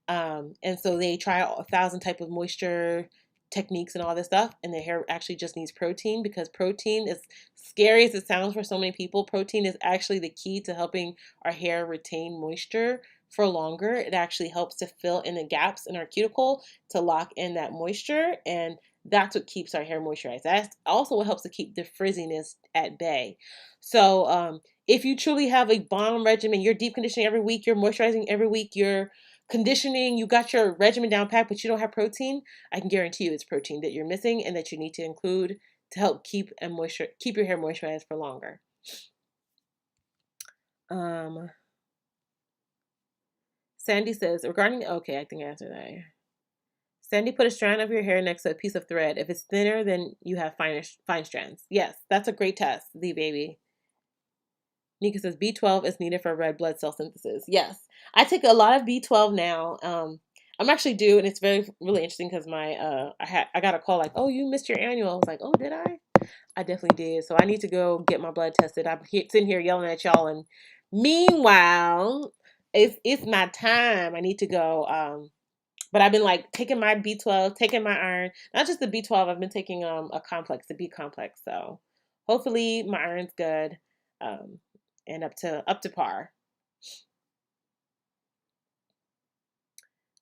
and so they try 1,000 type of moisture techniques and all this stuff, and their hair actually just needs protein because protein is scary as it sounds for so many people. Protein is actually the key to helping our hair retain moisture for longer. It actually helps to fill in the gaps in our cuticle to lock in that moisture, and that's what keeps our hair moisturized. That's also what helps to keep the frizziness at bay. So, if you truly have a bomb regimen, you're deep conditioning every week, you're moisturizing every week, you're conditioning, you got your regimen down pat, but you don't have protein, I can guarantee you it's protein that you're missing and that you need to include to help keep your hair moisturized for longer. Um, Sandy says, regarding okay, I think I answered that. Sandy, put a strand of your hair next to a piece of thread. If it's thinner, then you have fine strands. Yes, that's a great test, the baby. Nika says B12 is needed for red blood cell synthesis. Yes, I take a lot of B12 now. I'm actually due, and it's really interesting because I got a call like, oh, you missed your annual. I was like, oh, did I? I definitely did. So I need to go get my blood tested. I'm sitting here yelling at y'all, and meanwhile, it's my time. I need to go. But I've been like taking my B12, taking my iron, not just the B12. I've been taking a complex, the B complex. So hopefully my iron's good, um, and up to par.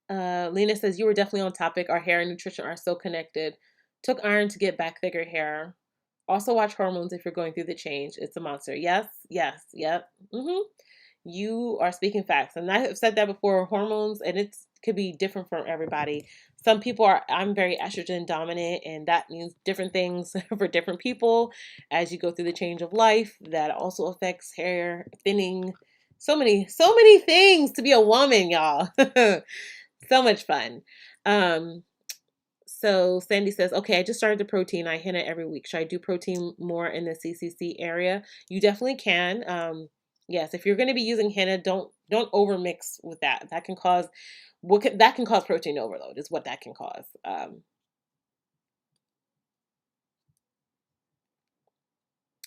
Lena says you were definitely on topic. Our hair and nutrition are so connected. Took iron to get back thicker hair. Also watch hormones if you're going through the change. It's a monster. Yes, yes, yep. You are speaking facts. And I have said that before, hormones, and it could be different from everybody. Some people I'm very estrogen dominant, and that means different things for different people as you go through the change of life. That also affects hair thinning. So many things to be a woman, y'all. So much fun. Um, so Sandy says, okay, I just started the protein. I Henna every week. Should I do protein more in the CCC area? You definitely can. Yes, if you're going to be using Henna, don't overmix with that. That can cause protein overload. Is what that can cause.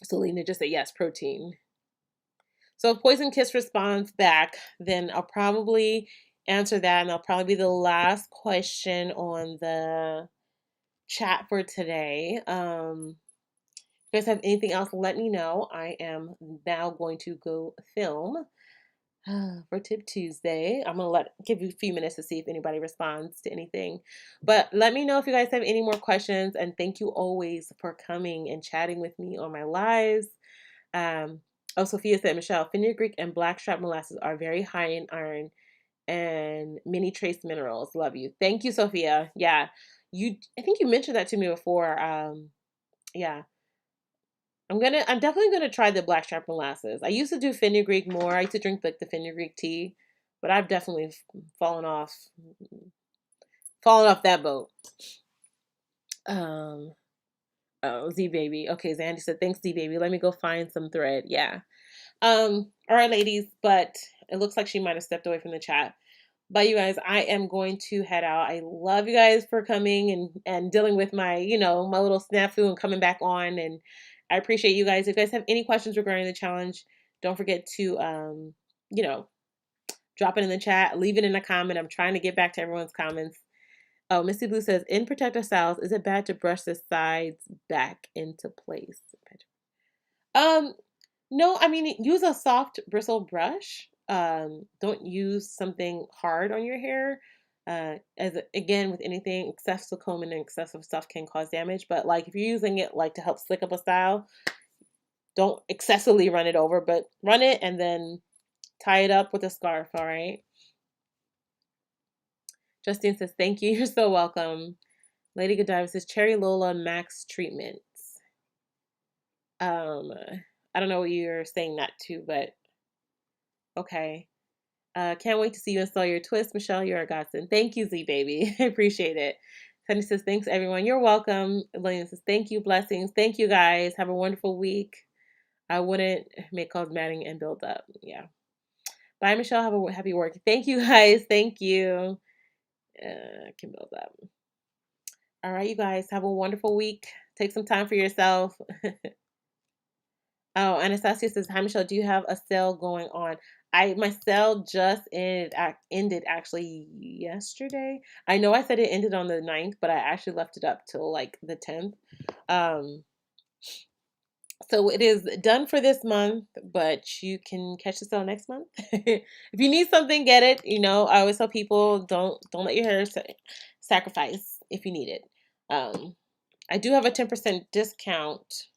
So Lena just said yes, protein. So if Poison Kiss responds back, then I'll probably answer that, and that'll probably be the last question on the chat for today. If you guys have anything else, let me know. I am now going to go film for Tip Tuesday. I'm gonna give you a few minutes to see if anybody responds to anything. But let me know if you guys have any more questions. And thank you always for coming and chatting with me on my lives. Sophia said, Michelle, fenugreek and blackstrap molasses are very high in iron and many trace minerals. Love you. Thank you, Sophia. Yeah. I think you mentioned that to me before. Yeah. I'm definitely gonna try the blackstrap molasses. I used to do fenugreek more. I used to drink like the fenugreek tea, but I've definitely fallen off that boat. Um, oh, Z baby. Okay, Zandy said, thanks, Z baby. Let me go find some thread. Yeah. All right, ladies, but it looks like she might have stepped away from the chat. But you guys, I am going to head out. I love you guys for coming and dealing with my, my little snafu and coming back on. And I appreciate you guys. If you guys have any questions regarding the challenge, don't forget to, drop it in the chat, leave it in a comment. I'm trying to get back to everyone's comments. Oh, Missy Blue says, in protective styles, is it bad to brush the sides back into place? Um, no, I mean, use a soft bristle brush. Don't use something hard on your hair. As again, with anything, excessive combing and excessive stuff can cause damage. But like, if you're using it like to help slick up a style, don't excessively run it over, but run it and then tie it up with a scarf. All right. Justine says, thank you. You're so welcome. Lady Godiva says, Cherry Lola Max Treatments. I don't know what you're saying that to, but okay. Can't wait to see you install your twist. Michelle, you're a godsend. Thank you, Z Baby. I appreciate it. Sunny says, thanks, everyone. You're welcome. Elena says, thank you. Blessings. Thank you, guys. Have a wonderful week. I wouldn't make cosmetic and build up. Yeah. Bye, Michelle. Have a happy work. Thank you, guys. Thank you. Can build up. All right, you guys. Have a wonderful week. Take some time for yourself. Oh, Anastasia says, "Hi Michelle, do you have a sale going on?" My sale just ended actually yesterday. I know I said it ended on the 9th, but I actually left it up till like the 10th. Um, so it is done for this month, but you can catch the sale next month. If you need something, get it. You know, I always tell people don't let your hair sacrifice if you need it. I do have a 10% discount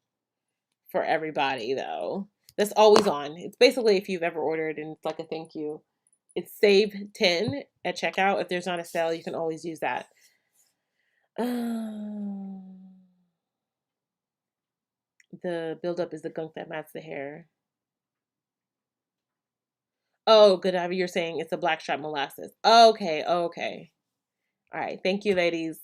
for everybody though. That's always on. It's basically if you've ever ordered and it's like a thank you. It's save 10 at checkout. If there's not a sale, you can always use that. The buildup is the gunk that mats the hair. Oh, good. You're saying it's a blackstrap molasses. Okay, okay. All right. Thank you, ladies.